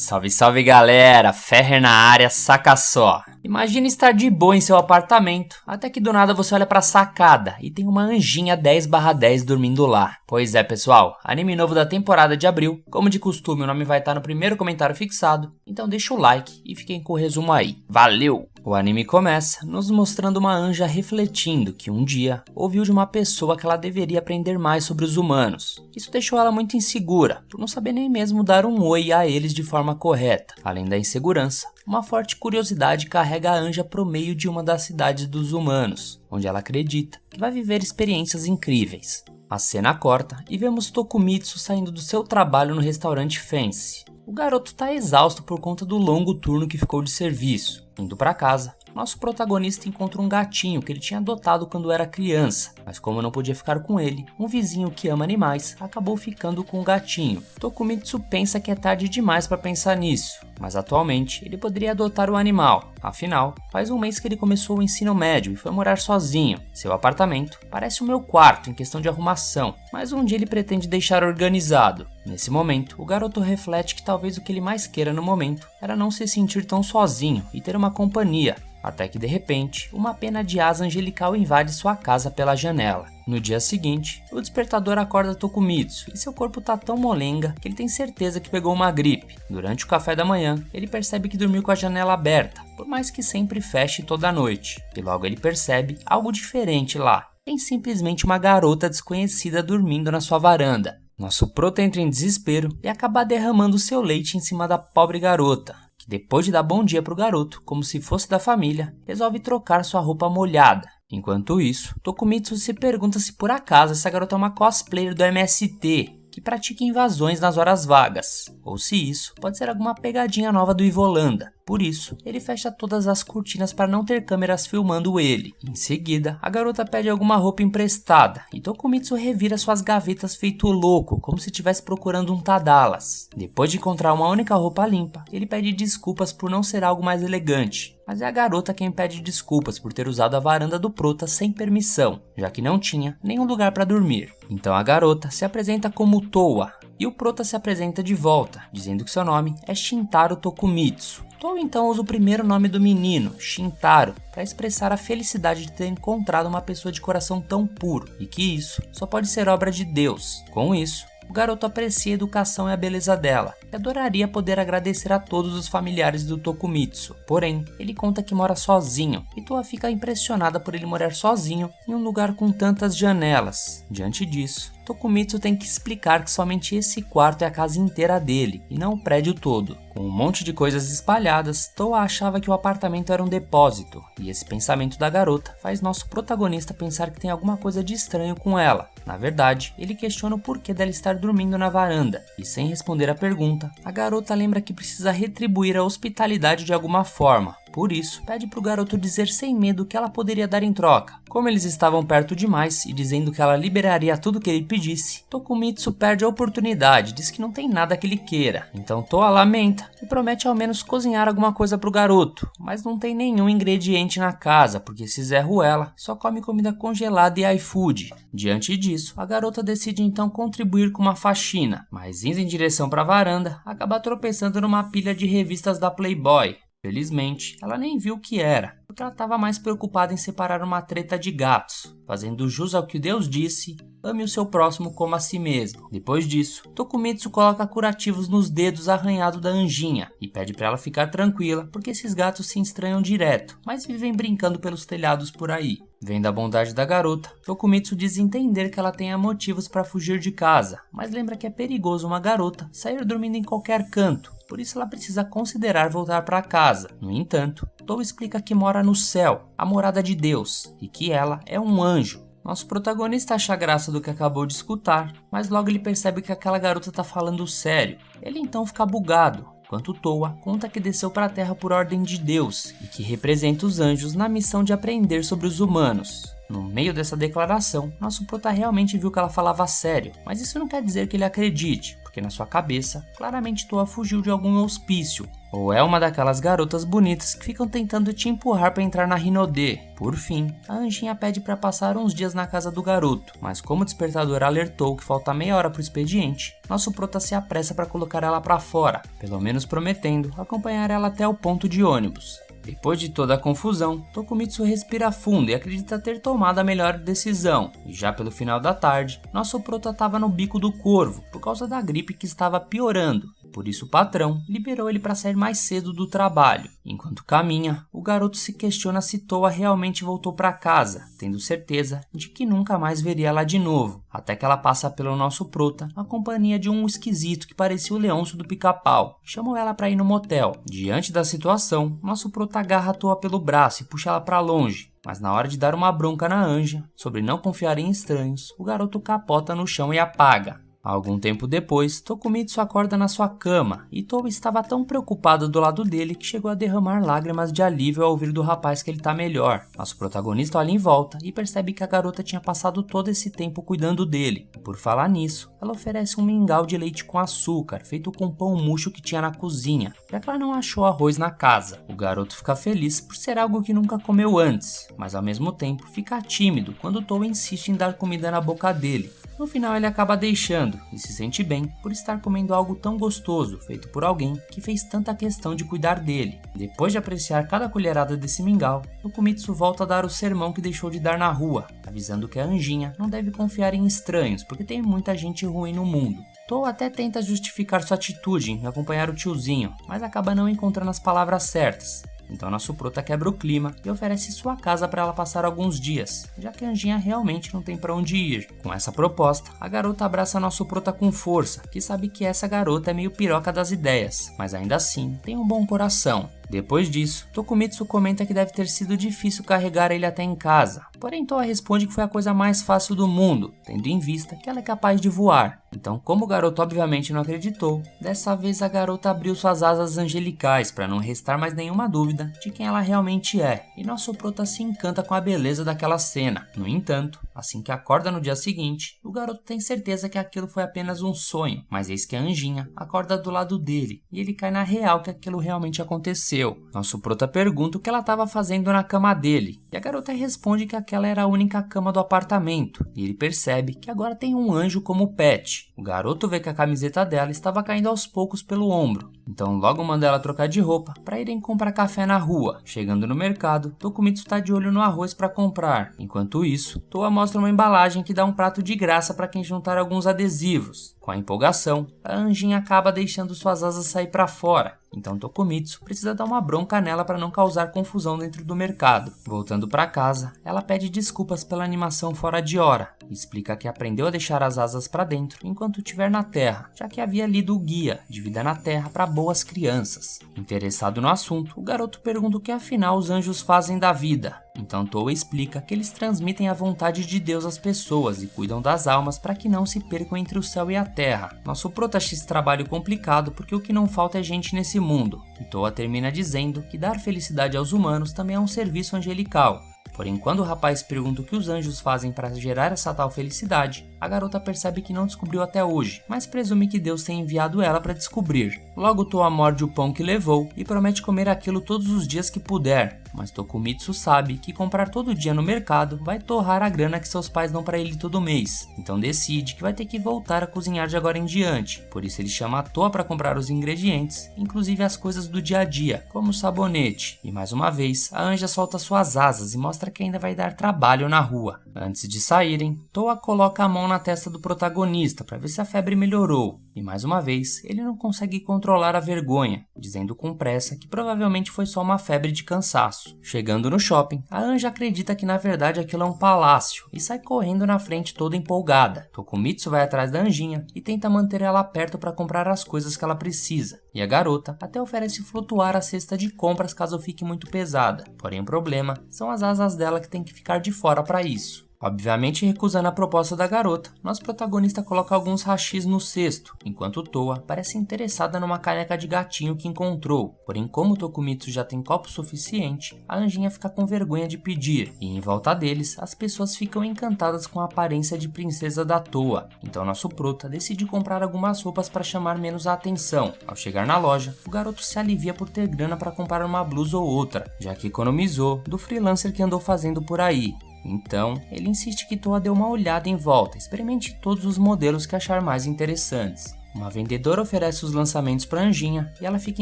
Salve, salve galera, Ferrer na área, saca só. Imagina estar de boa em seu apartamento, até que do nada você olha pra sacada e tem uma anjinha 10/10 dormindo lá. Pois é pessoal, anime novo da temporada de abril, como de costume o nome vai estar no primeiro comentário fixado, então deixa o like e fiquem com o resumo aí. Valeu! O anime começa nos mostrando uma anja refletindo que um dia ouviu de uma pessoa que ela deveria aprender mais sobre os humanos. Isso deixou ela muito insegura, por não saber nem mesmo dar um oi a eles de forma correta. Além da insegurança, uma forte curiosidade carrega a anja pro meio de uma das cidades dos humanos, onde ela acredita que vai viver experiências incríveis. A cena corta e vemos Tokumitsu saindo do seu trabalho no restaurante Fancy. O garoto tá exausto por conta do longo turno que ficou de serviço. Indo para casa, nosso protagonista encontra um gatinho que ele tinha adotado quando era criança, mas como não podia ficar com ele, um vizinho que ama animais acabou ficando com o gatinho. Tokumitsu pensa que é tarde demais para pensar nisso, mas atualmente ele poderia adotar o animal. Afinal, faz um mês que ele começou o ensino médio e foi morar sozinho. Seu apartamento parece o meu quarto em questão de arrumação, mas um dia ele pretende deixar organizado. Nesse momento, o garoto reflete que talvez o que ele mais queira no momento era não se sentir tão sozinho e ter uma companhia. Até que de repente, uma pena de asa angelical invade sua casa pela janela. No dia seguinte, o despertador acorda Tokumitsu e seu corpo tá tão molenga que ele tem certeza que pegou uma gripe. Durante o café da manhã, ele percebe que dormiu com a janela aberta, por mais que sempre feche toda noite. E logo ele percebe algo diferente lá. Tem simplesmente uma garota desconhecida dormindo na sua varanda. Nosso prota entra em desespero e acaba derramando seu leite em cima da pobre garota, que depois de dar bom dia pro garoto, como se fosse da família, resolve trocar sua roupa molhada. Enquanto isso, Tokumitsu se pergunta se por acaso essa garota é uma cosplayer do MST, que pratica invasões nas horas vagas, ou se isso pode ser alguma pegadinha nova do Ivolanda. Por isso, ele fecha todas as cortinas para não ter câmeras filmando ele. Em seguida, a garota pede alguma roupa emprestada e Tokumitsu revira suas gavetas feito louco, como se estivesse procurando um Tadalas. Depois de encontrar uma única roupa limpa, ele pede desculpas por não ser algo mais elegante. Mas é a garota quem pede desculpas por ter usado a varanda do prota sem permissão, já que não tinha nenhum lugar para dormir. Então a garota se apresenta como Towa, e o prota se apresenta de volta, dizendo que seu nome é Shintaro Tokumitsu. Towa então usa o primeiro nome do menino, Shintaro, para expressar a felicidade de ter encontrado uma pessoa de coração tão puro, e que isso só pode ser obra de Deus. Com isso, o garoto aprecia a educação e a beleza dela, e adoraria poder agradecer a todos os familiares do Tokumitsu. Porém, ele conta que mora sozinho, e Towa fica impressionada por ele morar sozinho em um lugar com tantas janelas. Diante disso, Tokumitsu tem que explicar que somente esse quarto é a casa inteira dele, e não o prédio todo. Com um monte de coisas espalhadas, Towa achava que o apartamento era um depósito, e esse pensamento da garota faz nosso protagonista pensar que tem alguma coisa de estranho com ela. Na verdade, ele questiona o porquê dela estar dormindo na varanda, e sem responder a pergunta, a garota lembra que precisa retribuir a hospitalidade de alguma forma. Por isso, pede pro garoto dizer sem medo o que ela poderia dar em troca. Como eles estavam perto demais e dizendo que ela liberaria tudo que ele pedisse, Tokumitsu perde a oportunidade, diz que não tem nada que ele queira. Então Towa lamenta e promete ao menos cozinhar alguma coisa pro garoto, mas não tem nenhum ingrediente na casa, porque esse Zé Ruela só come comida congelada e iFood. Diante disso, a garota decide então contribuir com uma faxina, mas indo em direção para a varanda, acaba tropeçando numa pilha de revistas da Playboy. Felizmente, ela nem viu o que era, porque ela estava mais preocupada em separar uma treta de gatos, fazendo jus ao que Deus disse, ame o seu próximo como a si mesmo. Depois disso, Tokumitsu coloca curativos nos dedos arranhados da anjinha e pede para ela ficar tranquila, porque esses gatos se estranham direto, mas vivem brincando pelos telhados por aí. Vendo a bondade da garota, Tokumitsu diz entender que ela tenha motivos para fugir de casa, mas lembra que é perigoso uma garota sair dormindo em qualquer canto. Por isso ela precisa considerar voltar para casa. No entanto, Towa explica que mora no céu, a morada de Deus, e que ela é um anjo. Nosso protagonista acha graça do que acabou de escutar, mas logo ele percebe que aquela garota tá falando sério. Ele então fica bugado, enquanto Towa conta que desceu para a Terra por ordem de Deus, e que representa os anjos na missão de aprender sobre os humanos. No meio dessa declaração, nosso prota realmente viu que ela falava sério, mas isso não quer dizer que ele acredite, porque na sua cabeça, claramente Toa fugiu de algum hospício, ou é uma daquelas garotas bonitas que ficam tentando te empurrar para entrar na Rinode. Por fim, a anjinha pede para passar uns dias na casa do garoto, mas como o despertador alertou que falta meia hora pro expediente, nosso prota se apressa para colocar ela para fora, pelo menos prometendo acompanhar ela até o ponto de ônibus. Depois de toda a confusão, Tokumitsu respira fundo e acredita ter tomado a melhor decisão, e já pelo final da tarde, nosso prota estava no bico do corvo por causa da gripe que estava piorando. Por isso o patrão liberou ele para sair mais cedo do trabalho. Enquanto caminha, o garoto se questiona se Toa realmente voltou para casa, tendo certeza de que nunca mais veria ela de novo, até que ela passa pelo nosso prota na companhia de um esquisito que parecia o Leôncio do Pica-Pau. Chamou ela para ir no motel. Diante da situação, nosso prota agarra Toa pelo braço e puxa ela para longe. Mas na hora de dar uma bronca na anja, sobre não confiar em estranhos, o garoto capota no chão e apaga. Algum tempo depois, Tokumitsu acorda na sua cama e Toa estava tão preocupado do lado dele que chegou a derramar lágrimas de alívio ao ouvir do rapaz que ele tá melhor. Nosso protagonista olha em volta e percebe que a garota tinha passado todo esse tempo cuidando dele. Por falar nisso, ela oferece um mingau de leite com açúcar feito com pão murcho que tinha na cozinha, já que ela não achou arroz na casa. O garoto fica feliz por ser algo que nunca comeu antes, mas ao mesmo tempo fica tímido quando Toa insiste em dar comida na boca dele. No final ele acaba deixando e se sente bem por estar comendo algo tão gostoso feito por alguém que fez tanta questão de cuidar dele. Depois de apreciar cada colherada desse mingau, Tokumitsu volta a dar o sermão que deixou de dar na rua, avisando que a anjinha não deve confiar em estranhos porque tem muita gente ruim no mundo. Toa até tenta justificar sua atitude em acompanhar o tiozinho, mas acaba não encontrando as palavras certas. Então nosso prota quebra o clima e oferece sua casa para ela passar alguns dias, já que a anjinha realmente não tem para onde ir. Com essa proposta, a garota abraça nosso prota com força, que sabe que essa garota é meio piroca das ideias, mas ainda assim tem um bom coração. Depois disso, Tokumitsu comenta que deve ter sido difícil carregar ele até em casa, porém Toa responde que foi a coisa mais fácil do mundo, tendo em vista que ela é capaz de voar. Então, como o garoto obviamente não acreditou, dessa vez a garota abriu suas asas angelicais para não restar mais nenhuma dúvida de quem ela realmente é, e nosso prota se encanta com a beleza daquela cena. No entanto, assim que acorda no dia seguinte, o garoto tem certeza que aquilo foi apenas um sonho, mas eis que a anjinha acorda do lado dele, e ele cai na real que aquilo realmente aconteceu. Nosso prota pergunta o que ela estava fazendo na cama dele, e a garota responde que aquela era a única cama do apartamento, e ele percebe que agora tem um anjo como pet. O garoto vê que a camiseta dela estava caindo aos poucos pelo ombro, então logo manda ela trocar de roupa para irem comprar café na rua. Chegando no mercado, Tokumitsu está de olho no arroz para comprar. Enquanto isso, Toa mostra uma embalagem que dá um prato de graça para quem juntar alguns adesivos. Com a empolgação, a anjinha acaba deixando suas asas sair para fora, então Tokumitsu precisa dar uma bronca nela para não causar confusão dentro do mercado. Voltando para casa, ela pede desculpas pela animação fora de hora e explica que aprendeu a deixar as asas para dentro enquanto estiver na Terra, já que havia lido o guia de vida na Terra para boas crianças. Interessado no assunto, o garoto pergunta o que afinal os anjos fazem da vida. Então Toa explica que eles transmitem a vontade de Deus às pessoas e cuidam das almas para que não se percam entre o céu e a terra. Nosso prota acha esse trabalho complicado porque o que não falta é gente nesse mundo. E Toa termina dizendo que dar felicidade aos humanos também é um serviço angelical. Porém, quando o rapaz pergunta o que os anjos fazem para gerar essa tal felicidade, a garota percebe que não descobriu até hoje, mas presume que Deus tenha enviado ela para descobrir. Logo Toa morde o pão que levou e promete comer aquilo todos os dias que puder, mas Tokumitsu sabe que comprar todo dia no mercado vai torrar a grana que seus pais dão para ele todo mês, então decide que vai ter que voltar a cozinhar de agora em diante. Por isso ele chama a Toa para comprar os ingredientes, inclusive as coisas do dia a dia, como o sabonete. E mais uma vez, a anja solta suas asas e mostra que ainda vai dar trabalho na rua. Antes de saírem, Toa coloca a mão na testa do protagonista para ver se a febre melhorou. E mais uma vez, ele não consegue controlar a vergonha, dizendo com pressa que provavelmente foi só uma febre de cansaço. Chegando no shopping, a anja acredita que na verdade aquilo é um palácio e sai correndo na frente toda empolgada. Tokumitsu vai atrás da anjinha e tenta manter ela perto para comprar as coisas que ela precisa. E a garota até oferece flutuar a cesta de compras caso fique muito pesada. Porém o problema são as asas dela que tem que ficar de fora para isso. Obviamente recusando a proposta da garota, nosso protagonista coloca alguns hashis no cesto, enquanto Toa parece interessada numa caneca de gatinho que encontrou. Porém, como Tokumitsu já tem copo suficiente, a anjinha fica com vergonha de pedir, e em volta deles, as pessoas ficam encantadas com a aparência de princesa da Toa. Então nosso prota decide comprar algumas roupas para chamar menos a atenção. Ao chegar na loja, o garoto se alivia por ter grana para comprar uma blusa ou outra, já que economizou do freelancer que andou fazendo por aí. Então, ele insiste que Toa dê uma olhada em volta, experimente todos os modelos que achar mais interessantes. Uma vendedora oferece os lançamentos para Anjinha e ela fica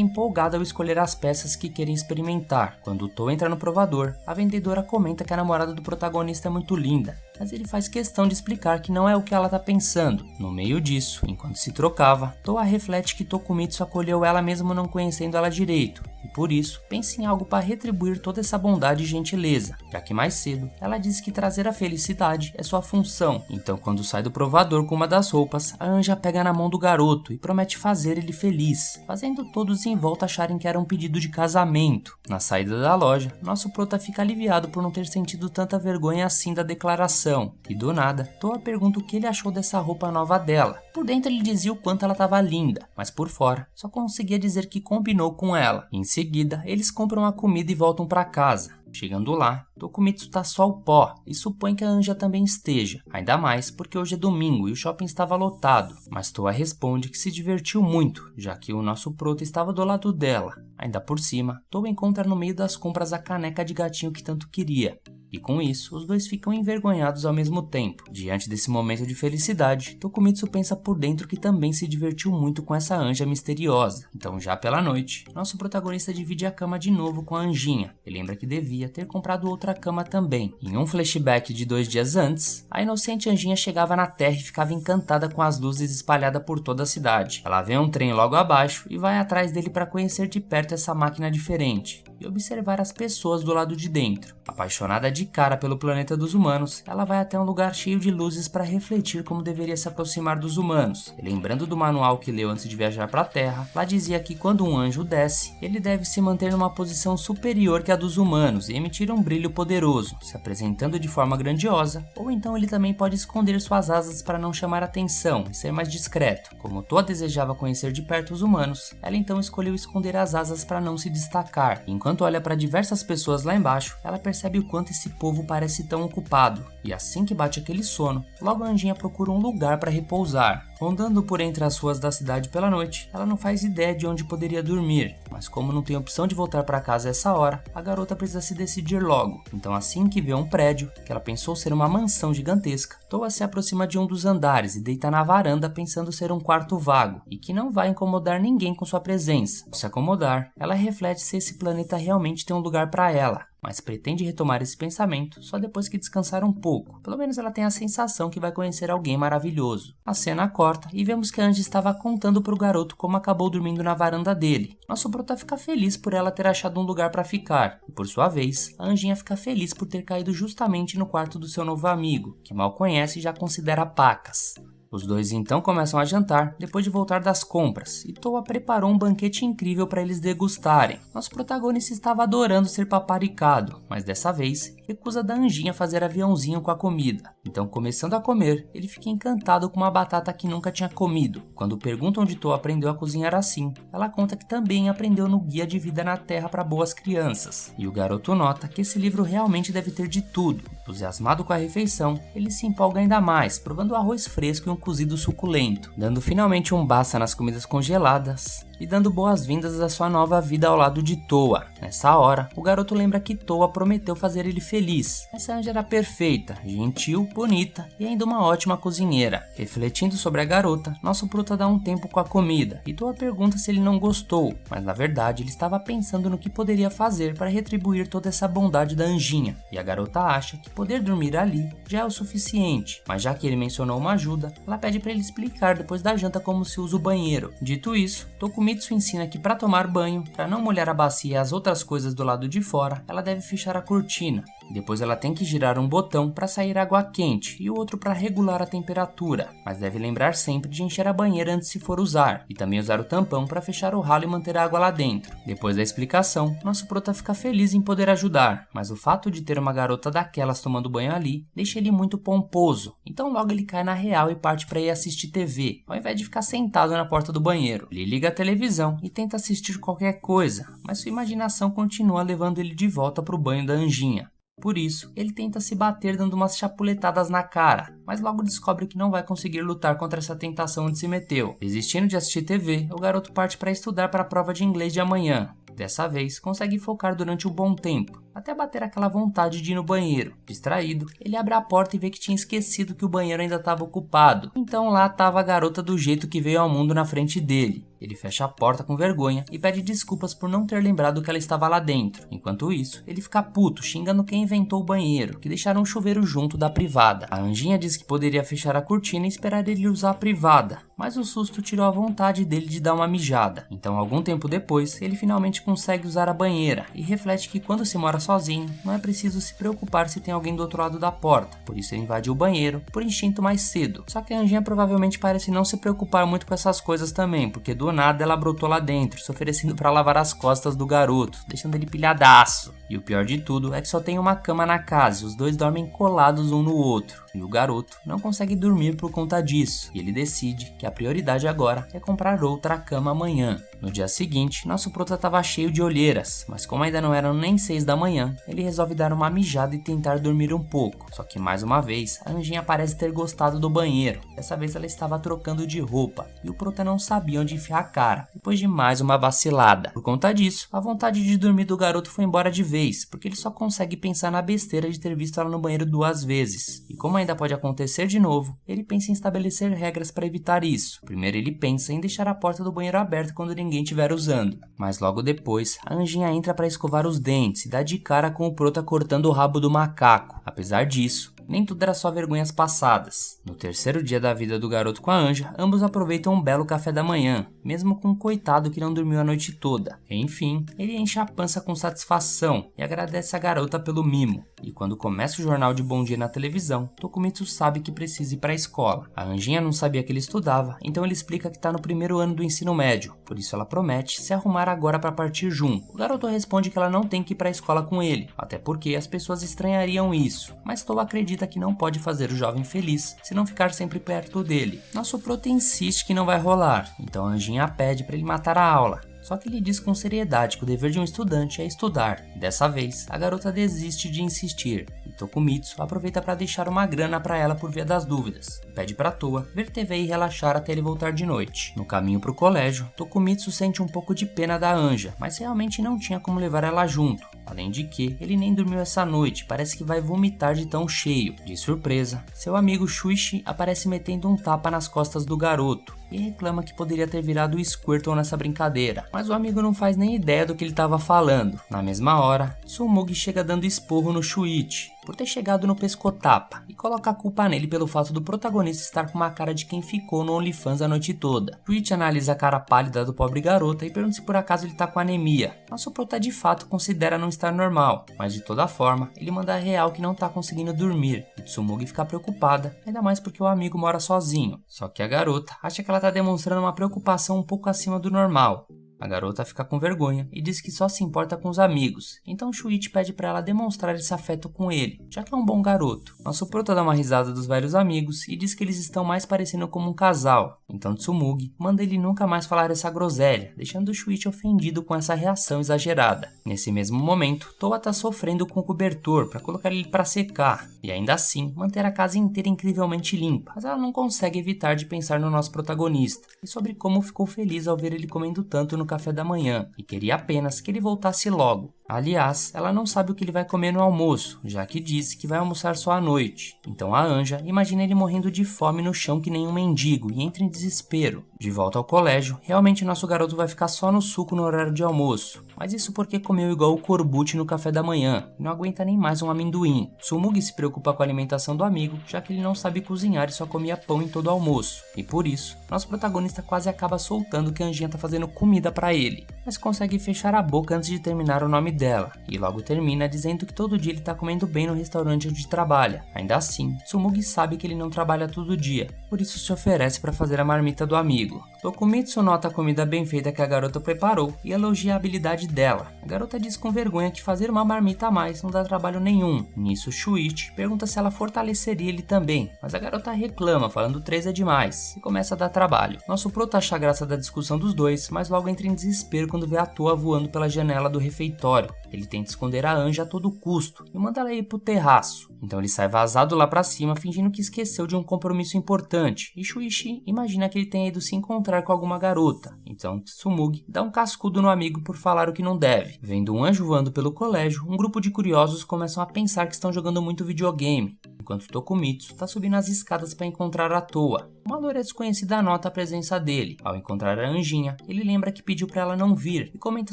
empolgada ao escolher as peças que querem experimentar. Quando Toa entra no provador, a vendedora comenta que a namorada do protagonista é muito linda, mas ele faz questão de explicar que não é o que ela tá pensando. No meio disso, enquanto se trocava, Toa reflete que Tokumitsu acolheu ela mesmo não conhecendo ela direito, e por isso pensa em algo para retribuir toda essa bondade e gentileza, já que mais cedo ela disse que trazer a felicidade é sua função. Então quando sai do provador com uma das roupas, a anja pega na mão do garoto e promete fazer ele feliz, fazendo todos em volta acharem que era um pedido de casamento. Na saída da loja, nosso prota fica aliviado por não ter sentido tanta vergonha assim da declaração, e do nada, Toa pergunta o que ele achou dessa roupa nova dela. Por dentro ele dizia o quanto ela estava linda, mas por fora só conseguia dizer que combinou com ela. Em seguida, eles compram a comida e voltam para casa. Chegando lá, Tokumitsu tá só o pó e supõe que a anja também esteja, ainda mais porque hoje é domingo e o shopping estava lotado, mas Toa responde que se divertiu muito, já que o nosso prota estava do lado dela. Ainda por cima, Toa encontra no meio das compras a caneca de gatinho que tanto queria. E com isso, os dois ficam envergonhados ao mesmo tempo. Diante desse momento de felicidade, Tokumitsu pensa por dentro que também se divertiu muito com essa anja misteriosa. Então já pela noite, nosso protagonista divide a cama de novo com a anjinha. E lembra que devia ter comprado outra cama também. Em um flashback de 2 dias antes, a inocente anjinha chegava na Terra e ficava encantada com as luzes espalhadas por toda a cidade. Ela vê um trem logo abaixo e vai atrás dele para conhecer de perto essa máquina diferente e observar as pessoas do lado de dentro. Apaixonada de cara pelo planeta dos humanos, ela vai até um lugar cheio de luzes para refletir como deveria se aproximar dos humanos. E lembrando do manual que leu antes de viajar para a Terra, lá dizia que quando um anjo desce, ele deve se manter numa posição superior que a dos humanos e emitir um brilho poderoso, se apresentando de forma grandiosa, ou então ele também pode esconder suas asas para não chamar atenção e ser mais discreto. Como Toa desejava conhecer de perto os humanos, ela então escolheu esconder as asas para não se destacar. Enquanto olha para diversas pessoas lá embaixo, ela percebe o quanto esse povo parece tão ocupado. E assim que bate aquele sono, logo a anjinha procura um lugar para repousar. Rondando por entre as ruas da cidade pela noite, ela não faz ideia de onde poderia dormir, mas como não tem opção de voltar para casa a essa hora, a garota precisa se decidir logo. Então assim que vê um prédio, que ela pensou ser uma mansão gigantesca, Toa se aproxima de um dos andares e deita na varanda pensando ser um quarto vago, e que não vai incomodar ninguém com sua presença. Ao se acomodar, ela reflete se esse planeta realmente tem um lugar para ela, mas pretende retomar esse pensamento só depois que descansar um pouco. Pelo menos ela tem a sensação que vai conhecer alguém maravilhoso. A cena corta e vemos que a Angie estava contando para o garoto como acabou dormindo na varanda dele. Nosso prota fica feliz por ela ter achado um lugar para ficar, e por sua vez, a Anjinha fica feliz por ter caído justamente no quarto do seu novo amigo, que mal conhece e já considera pacas. Os dois então começam a jantar depois de voltar das compras, e Toa preparou um banquete incrível para eles degustarem. Nosso protagonista estava adorando ser paparicado, mas dessa vez recusa da anjinha fazer aviãozinho com a comida. Então, começando a comer, ele fica encantado com uma batata que nunca tinha comido. Quando perguntam onde Toa aprendeu a cozinhar assim, ela conta que também aprendeu no Guia de Vida na Terra para Boas Crianças. E o garoto nota que esse livro realmente deve ter de tudo. Entusiasmado com a refeição, ele se empolga ainda mais, provando arroz fresco e um cozido suculento, dando finalmente um basta nas comidas congeladas e dando boas-vindas à sua nova vida ao lado de Toa. Nessa hora, o garoto lembra que Toa prometeu fazer ele feliz. Essa anja era perfeita, gentil, bonita e ainda uma ótima cozinheira. Refletindo sobre a garota, nosso prota dá um tempo com a comida e Toa pergunta se ele não gostou, mas na verdade ele estava pensando no que poderia fazer para retribuir toda essa bondade da anjinha. E a garota acha que poder dormir ali já é o suficiente, mas já que ele mencionou uma ajuda, ela pede para ele explicar depois da janta como se usa o banheiro. Dito isso, Tokumitsu Tokumitsu ensina que para tomar banho, para não molhar a bacia e as outras coisas do lado de fora, ela deve fechar a cortina. Depois ela tem que girar um botão para sair água quente e o outro para regular a temperatura, mas deve lembrar sempre de encher a banheira antes se for usar, e também usar o tampão para fechar o ralo e manter a água lá dentro. Depois da explicação, nosso prota fica feliz em poder ajudar, mas o fato de ter uma garota daquelas tomando banho ali deixa ele muito pomposo, então logo ele cai na real e parte para ir assistir TV, ao invés de ficar sentado na porta do banheiro. Ele liga a televisão e tenta assistir qualquer coisa, mas sua imaginação continua levando ele de volta para o banho da Anjinha. Por isso, ele tenta se bater dando umas chapuletadas na cara, mas logo descobre que não vai conseguir lutar contra essa tentação onde se meteu. Desistindo de assistir TV, o garoto parte para estudar para a prova de inglês de amanhã. Dessa vez, consegue focar durante um bom tempo, até bater aquela vontade de ir no banheiro. Distraído, ele abre a porta e vê que tinha esquecido que o banheiro ainda estava ocupado. Então lá estava a garota do jeito que veio ao mundo na frente dele. Ele fecha a porta com vergonha e pede desculpas por não ter lembrado que ela estava lá dentro. Enquanto isso, ele fica puto, xingando quem inventou o banheiro, que deixaram um chuveiro junto da privada. A Anjinha diz que poderia fechar a cortina e esperar ele usar a privada, mas o susto tirou a vontade dele de dar uma mijada. Então, algum tempo depois, ele finalmente consegue usar a banheira e reflete que quando se mora sozinho, não é preciso se preocupar se tem alguém do outro lado da porta. Por isso ele invade o banheiro, por instinto mais cedo. Só que a Anjinha provavelmente parece não se preocupar muito com essas coisas também, porque do nada ela brotou lá dentro, se oferecendo para lavar as costas do garoto, deixando ele pilhadaço. E o pior de tudo é que só tem uma cama na casa e os dois dormem colados um no outro. E o garoto não consegue dormir por conta disso, e ele decide que a prioridade agora é comprar outra cama amanhã. No dia seguinte, nosso prota estava cheio de olheiras, mas como ainda não eram nem 6 da manhã, ele resolve dar uma mijada e tentar dormir um pouco. Só que mais uma vez, a Anjinha parece ter gostado do banheiro. Dessa vez ela estava trocando de roupa, e o prota não sabia onde enfiar a cara, depois de mais uma vacilada. Por conta disso, a vontade de dormir do garoto foi embora de vez, porque ele só consegue pensar na besteira de ter visto ela no banheiro 2 vezes. E como ainda pode acontecer de novo, ele pensa em estabelecer regras para evitar isso. Primeiro ele pensa em deixar a porta do banheiro aberta quando ninguém estiver usando, mas logo depois a Anjinha entra para escovar os dentes e dá de cara com o prota cortando o rabo do macaco. Apesar disso, nem tudo era só vergonhas passadas. No terceiro dia da vida do garoto com a Anja, ambos aproveitam um belo café da manhã, mesmo com um coitado que não dormiu a noite toda. Enfim, ele enche a pança com satisfação e agradece a garota pelo mimo. E quando começa o jornal de Bom Dia na televisão, Tokumitsu sabe que precisa ir para a escola. A Anjinha não sabia que ele estudava, então ele explica que está no primeiro ano do ensino médio, por isso ela promete se arrumar agora para partir junto. O garoto responde que ela não tem que ir para a escola com ele, até porque as pessoas estranhariam isso, mas Tou acredita que não pode fazer o jovem feliz se não ficar sempre perto dele. Nosso prota insiste que não vai rolar, então a Anjinha pede para ele matar a aula. Só que ele diz com seriedade que o dever de um estudante é estudar. E dessa vez, a garota desiste de insistir. E Tokumitsu aproveita para deixar uma grana para ela por via das dúvidas. Pede para Toa ver TV e relaxar até ele voltar de noite. No caminho para o colégio, Tokumitsu sente um pouco de pena da Anja, mas realmente não tinha como levar ela junto. Além de que, ele nem dormiu essa noite, parece que vai vomitar de tão cheio. De surpresa, seu amigo Shuichi aparece metendo um tapa nas costas do garoto e reclama que poderia ter virado o Squirtle nessa brincadeira, mas o amigo não faz nem ideia do que ele estava falando. Na mesma hora, Tsumugi chega dando esporro no Shuichi por ter chegado no pescotapa e coloca a culpa nele pelo fato do protagonista estar com uma cara de quem ficou no OnlyFans a noite toda. Shuichi analisa a cara pálida do pobre garota e pergunta se por acaso ele tá com anemia. Nosso prota de fato considera não estar normal, mas de toda forma, ele manda a real que não tá conseguindo dormir e Tsumugi fica preocupada, ainda mais porque o amigo mora sozinho. Só que a garota acha que ela tá demonstrando uma preocupação um pouco acima do normal. A garota fica com vergonha e diz que só se importa com os amigos, então Shuichi pede para ela demonstrar esse afeto com ele, já que é um bom garoto. Nosso prota dá uma risada dos velhos amigos e diz que eles estão mais parecendo como um casal, então Tsumugi manda ele nunca mais falar essa groselha, deixando o Shuichi ofendido com essa reação exagerada. Nesse mesmo momento, Toa tá sofrendo com o cobertor para colocar ele para secar, e ainda assim manter a casa inteira incrivelmente limpa, mas ela não consegue evitar de pensar no nosso protagonista e sobre como ficou feliz ao ver ele comendo tanto no café da manhã e queria apenas que ele voltasse logo. Aliás, ela não sabe o que ele vai comer no almoço, já que disse que vai almoçar só à noite. Então a Anja imagina ele morrendo de fome no chão que nem um mendigo e entra em desespero. De volta ao colégio, realmente nosso garoto vai ficar só no suco no horário de almoço, mas isso porque comeu igual o Corbucci no café da manhã, e não aguenta nem mais um amendoim. Tsumugi se preocupa com a alimentação do amigo, já que ele não sabe cozinhar e só comia pão em todo almoço, e por isso, nosso protagonista quase acaba soltando que a Anjinha tá fazendo comida pra ele, mas consegue fechar a boca antes de terminar o nome dela, e logo termina dizendo que todo dia ele tá comendo bem no restaurante onde trabalha. Ainda assim, Tsumugi sabe que ele não trabalha todo dia, por isso se oferece para fazer a marmita do amigo. Tokumitsu nota a comida bem feita que a garota preparou e elogia a habilidade dela. A garota diz com vergonha que fazer uma marmita a mais não dá trabalho nenhum. Nisso, Shuichi pergunta se ela fortaleceria ele também, mas a garota reclama, falando 3 é demais, e começa a dar trabalho. Nosso prota acha graça da discussão dos dois, mas logo entra em desespero quando vê a Toa voando pela janela do refeitório. Ele tenta esconder a Anja a todo custo e manda ela ir pro terraço. Então ele sai vazado lá pra cima, fingindo que esqueceu de um compromisso importante, e Shuichi imagina que ele tenha ido se encontrar com alguma garota. Então Tsumugi dá um cascudo no amigo por falar o que não deve. Vendo um anjo voando pelo colégio, um grupo de curiosos começam a pensar que estão jogando muito videogame, enquanto Tokumitsu tá subindo as escadas para encontrar a Toa. Uma loira desconhecida nota a presença dele. Ao encontrar a Anjinha, ele lembra que pediu para ela não vir e comenta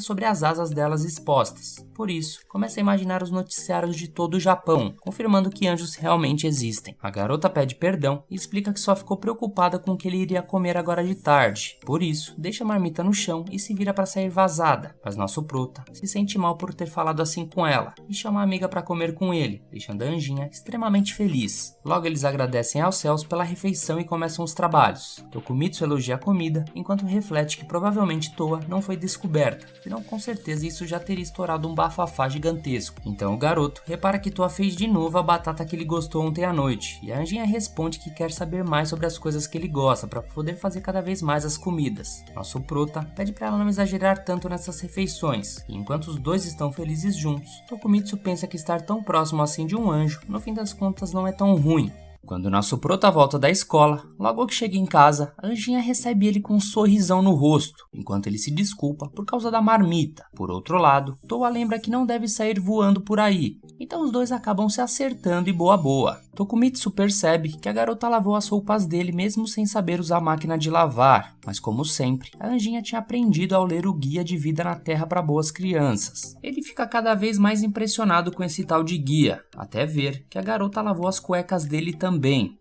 sobre as asas delas expostas. Por isso, começa a imaginar os noticiários de todo o Japão, confirmando que anjos realmente existem. A garota pede perdão e explica que só ficou preocupada com o que ele iria comer agora de tarde. Por isso, deixa a marmita no chão e se vira para sair vazada. Mas nosso prota se sente mal por ter falado assim com ela e chama a amiga para comer com ele, deixando a Anjinha extremamente feliz. Logo eles agradecem aos céus pela refeição e começam os trabalhos. Tokumitsu elogia a comida, enquanto reflete que provavelmente Toa não foi descoberta, senão com certeza isso já teria estourado um bafafá gigantesco. Então o garoto repara que Toa fez de novo a batata que ele gostou ontem à noite, e a Anjinha responde que quer saber mais sobre as coisas que ele gosta para poder fazer cada vez mais as comidas. Nosso prota pede para ela não exagerar tanto nessas refeições, e enquanto os dois estão felizes juntos, Tokumitsu pensa que estar tão próximo assim de um anjo, no fim das contas não é tão ruim. Quando nosso prota volta da escola, logo que chega em casa, a Anjinha recebe ele com um sorrisão no rosto, enquanto ele se desculpa por causa da marmita. Por outro lado, Toa lembra que não deve sair voando por aí, então os dois acabam se acertando e boa. Tokumitsu percebe que a garota lavou as roupas dele mesmo sem saber usar a máquina de lavar, mas como sempre, a Anjinha tinha aprendido ao ler o Guia de Vida na Terra para Boas Crianças. Ele fica cada vez mais impressionado com esse tal de guia, até ver que a garota lavou as cuecas dele também.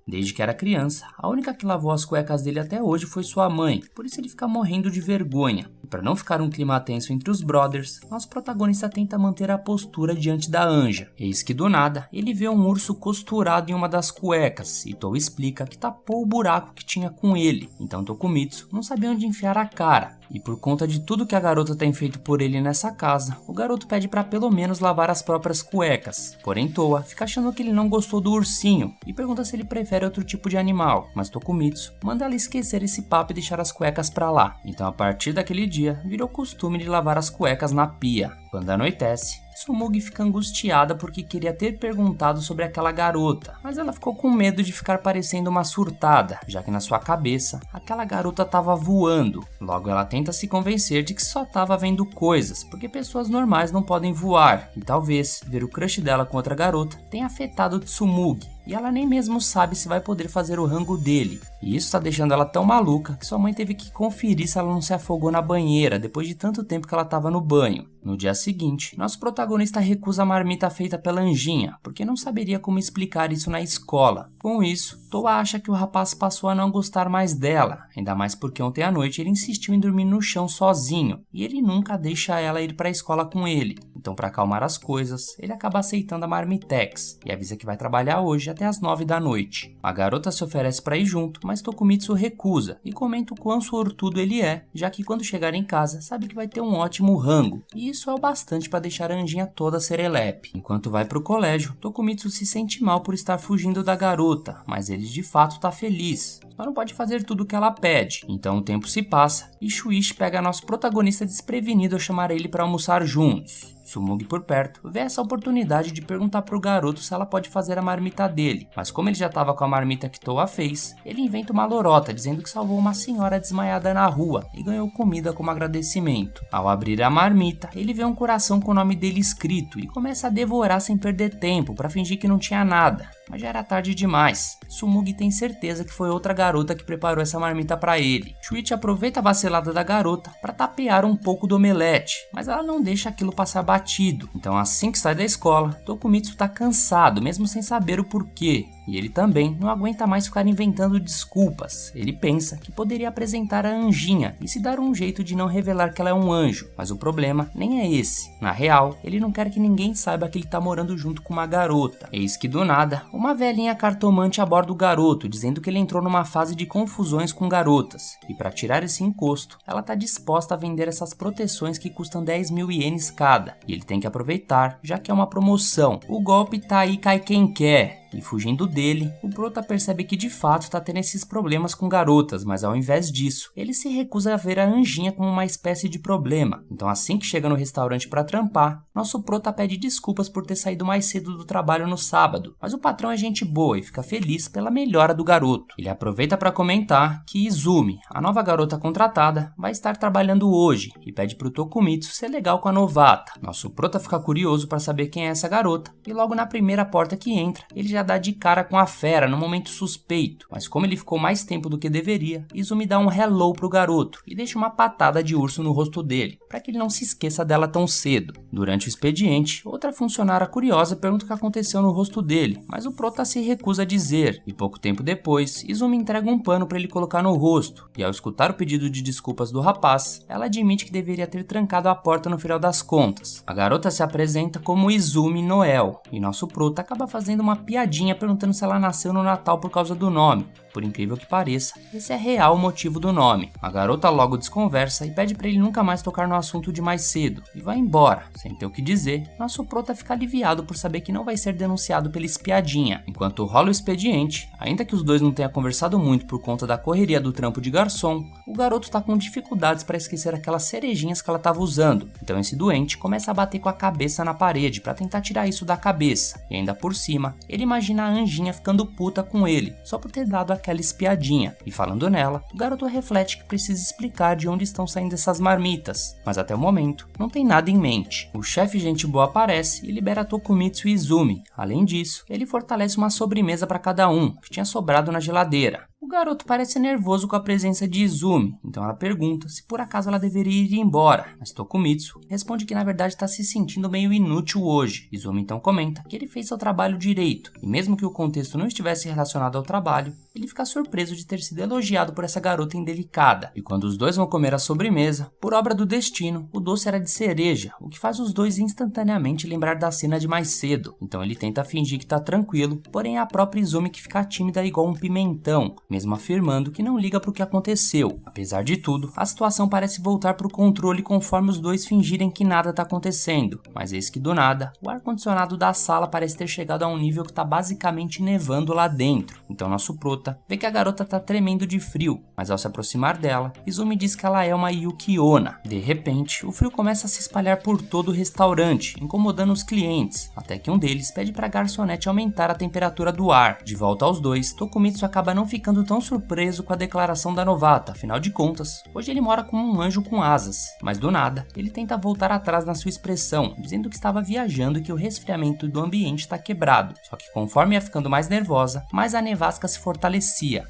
Desde que era criança, a única que lavou as cuecas dele até hoje foi sua mãe, por isso ele fica morrendo de vergonha. E para não ficar um clima tenso entre os brothers, nosso protagonista tenta manter a postura diante da Anja. Eis que do nada, ele vê um urso costurado em uma das cuecas, e Toa explica que tapou o buraco que tinha com ele. Então Tokumitsu não sabia onde enfiar a cara, e por conta de tudo que a garota tem feito por ele nessa casa, o garoto pede para pelo menos lavar as próprias cuecas. Porém Toa fica achando que ele não gostou do ursinho, e pergunta se ele prefere outro tipo de animal, mas Tokumitsu manda ela esquecer esse papo e deixar as cuecas pra lá. Então a partir daquele dia, virou costume de lavar as cuecas na pia. Quando anoitece, Tsumugi fica angustiada porque queria ter perguntado sobre aquela garota, mas ela ficou com medo de ficar parecendo uma surtada, já que na sua cabeça, aquela garota estava voando. Logo ela tenta se convencer de que só estava vendo coisas, porque pessoas normais não podem voar, e talvez ver o crush dela com outra garota tenha afetado Tsumugi, e ela nem mesmo sabe se vai poder fazer o rango dele. E isso tá deixando ela tão maluca que sua mãe teve que conferir se ela não se afogou na banheira depois de tanto tempo que ela tava no banho. No dia seguinte, nosso protagonista recusa a marmita feita pela Anjinha, porque não saberia como explicar isso na escola. Com isso, Toa acha que o rapaz passou a não gostar mais dela, ainda mais porque ontem à noite ele insistiu em dormir no chão sozinho, e ele nunca deixa ela ir pra escola com ele. Então, para acalmar as coisas, ele acaba aceitando a marmitex, e avisa que vai trabalhar hoje até as 9 da noite. A garota se oferece para ir junto, mas Tokumitsu recusa, e comenta o quão sortudo ele é, já que quando chegar em casa, sabe que vai ter um ótimo rango, e isso é o bastante para deixar a Anjinha toda serelepe. Enquanto vai pro colégio, Tokumitsu se sente mal por estar fugindo da garota, mas ele de fato tá feliz. Só não pode fazer tudo o que ela pede. Então o tempo se passa e Shuichi pega nosso protagonista desprevenido ao chamar ele para almoçar juntos. Tsumugi por perto vê essa oportunidade de perguntar pro garoto se ela pode fazer a marmita dele, mas como ele já estava com a marmita que Toa fez, ele inventa uma lorota dizendo que salvou uma senhora desmaiada na rua e ganhou comida como agradecimento. Ao abrir a marmita, ele vê um coração com o nome dele escrito e começa a devorar sem perder tempo para fingir que não tinha nada. Mas já era tarde demais. Tsumugi tem certeza que foi outra garota garota que preparou essa marmita pra ele. Shuichi aproveita a vacilada da garota pra tapear um pouco do omelete, mas ela não deixa aquilo passar batido. Então assim que sai da escola, Tokumitsu tá cansado, mesmo sem saber o porquê. E ele também não aguenta mais ficar inventando desculpas. Ele pensa que poderia apresentar a Anjinha e se dar um jeito de não revelar que ela é um anjo. Mas o problema nem é esse. Na real, ele não quer que ninguém saiba que ele tá morando junto com uma garota. Eis que do nada, uma velhinha cartomante aborda o garoto, dizendo que ele entrou numa fase de confusões com garotas. E para tirar esse encosto, ela tá disposta a vender essas proteções que custam 10.000 ienes cada. E ele tem que aproveitar, já que é uma promoção. O golpe tá aí, cai quem quer. E fugindo dele, o prota percebe que de fato tá tendo esses problemas com garotas, mas ao invés disso, ele se recusa a ver a Anjinha como uma espécie de problema. Então assim que chega no restaurante pra trampar, nosso prota pede desculpas por ter saído mais cedo do trabalho no sábado, mas o patrão é gente boa e fica feliz pela melhora do garoto. Ele aproveita para comentar que Izumi, a nova garota contratada, vai estar trabalhando hoje e pede pro Tokumitsu ser legal com a novata. Nosso prota fica curioso para saber quem é essa garota e logo na primeira porta que entra, ele já dá de cara com a fera no momento suspeito, mas como ele ficou mais tempo do que deveria, Izumi dá um hello pro garoto e deixa uma patada de urso no rosto dele, para que ele não se esqueça dela tão cedo. Durante o expediente, outra funcionária curiosa pergunta o que aconteceu no rosto dele, mas o prota se recusa a dizer, e pouco tempo depois, Izumi entrega um pano para ele colocar no rosto, e ao escutar o pedido de desculpas do rapaz, ela admite que deveria ter trancado a porta no final das contas. A garota se apresenta como Izumi Noel, e nosso prota acaba fazendo uma piadinha perguntando se ela nasceu no Natal por causa do nome. Por incrível que pareça, esse é real o motivo do nome. A garota logo desconversa e pede para ele nunca mais tocar no assunto de mais cedo, e vai embora. Sem ter o que dizer, nosso prota fica aliviado por saber que não vai ser denunciado pela espiadinha. Enquanto rola o expediente, ainda que os dois não tenham conversado muito por conta da correria do trampo de garçom, o garoto tá com dificuldades para esquecer aquelas cerejinhas que ela tava usando. Então esse doente começa a bater com a cabeça na parede para tentar tirar isso da cabeça. E ainda por cima, ele imagina a Anjinha ficando puta com ele, só por ter dado aquela espiadinha. E falando nela, o garoto reflete que precisa explicar de onde estão saindo essas marmitas, mas até o momento não tem nada em mente. O chefe gente boa aparece e libera Tokumitsu e Izumi. Além disso, ele fortalece uma sobremesa para cada um, que tinha sobrado na geladeira. O garoto parece nervoso com a presença de Izumi, então ela pergunta se por acaso ela deveria ir embora, mas Tokumitsu responde que na verdade está se sentindo meio inútil hoje. Izumi então comenta que ele fez seu trabalho direito, e mesmo que o contexto não estivesse relacionado ao trabalho, ele fica surpreso de ter sido elogiado por essa garota indelicada. E quando os dois vão comer a sobremesa, por obra do destino, o doce era de cereja, o que faz os dois instantaneamente lembrar da cena de mais cedo. Então ele tenta fingir que tá tranquilo, porém é a própria Izumi que fica tímida igual um pimentão, mesmo afirmando que não liga pro que aconteceu. Apesar de tudo, a situação parece voltar pro controle conforme os dois fingirem que nada tá acontecendo. Mas eis que do nada, o ar-condicionado da sala parece ter chegado a um nível que tá basicamente nevando lá dentro. Então nosso prota vê que a garota tá tremendo de frio, mas ao se aproximar dela, Izumi diz que ela é uma Yuki-onna. De repente, o frio começa a se espalhar por todo o restaurante, incomodando os clientes, até que um deles pede pra garçonete aumentar a temperatura do ar. De volta aos dois, Tokumitsu acaba não ficando tão surpreso com a declaração da novata, afinal de contas, hoje ele mora como um anjo com asas. Mas do nada, ele tenta voltar atrás na sua expressão, dizendo que estava viajando e que o resfriamento do ambiente está quebrado. Só que conforme ia ficando mais nervosa, mais a nevasca se fortalecia.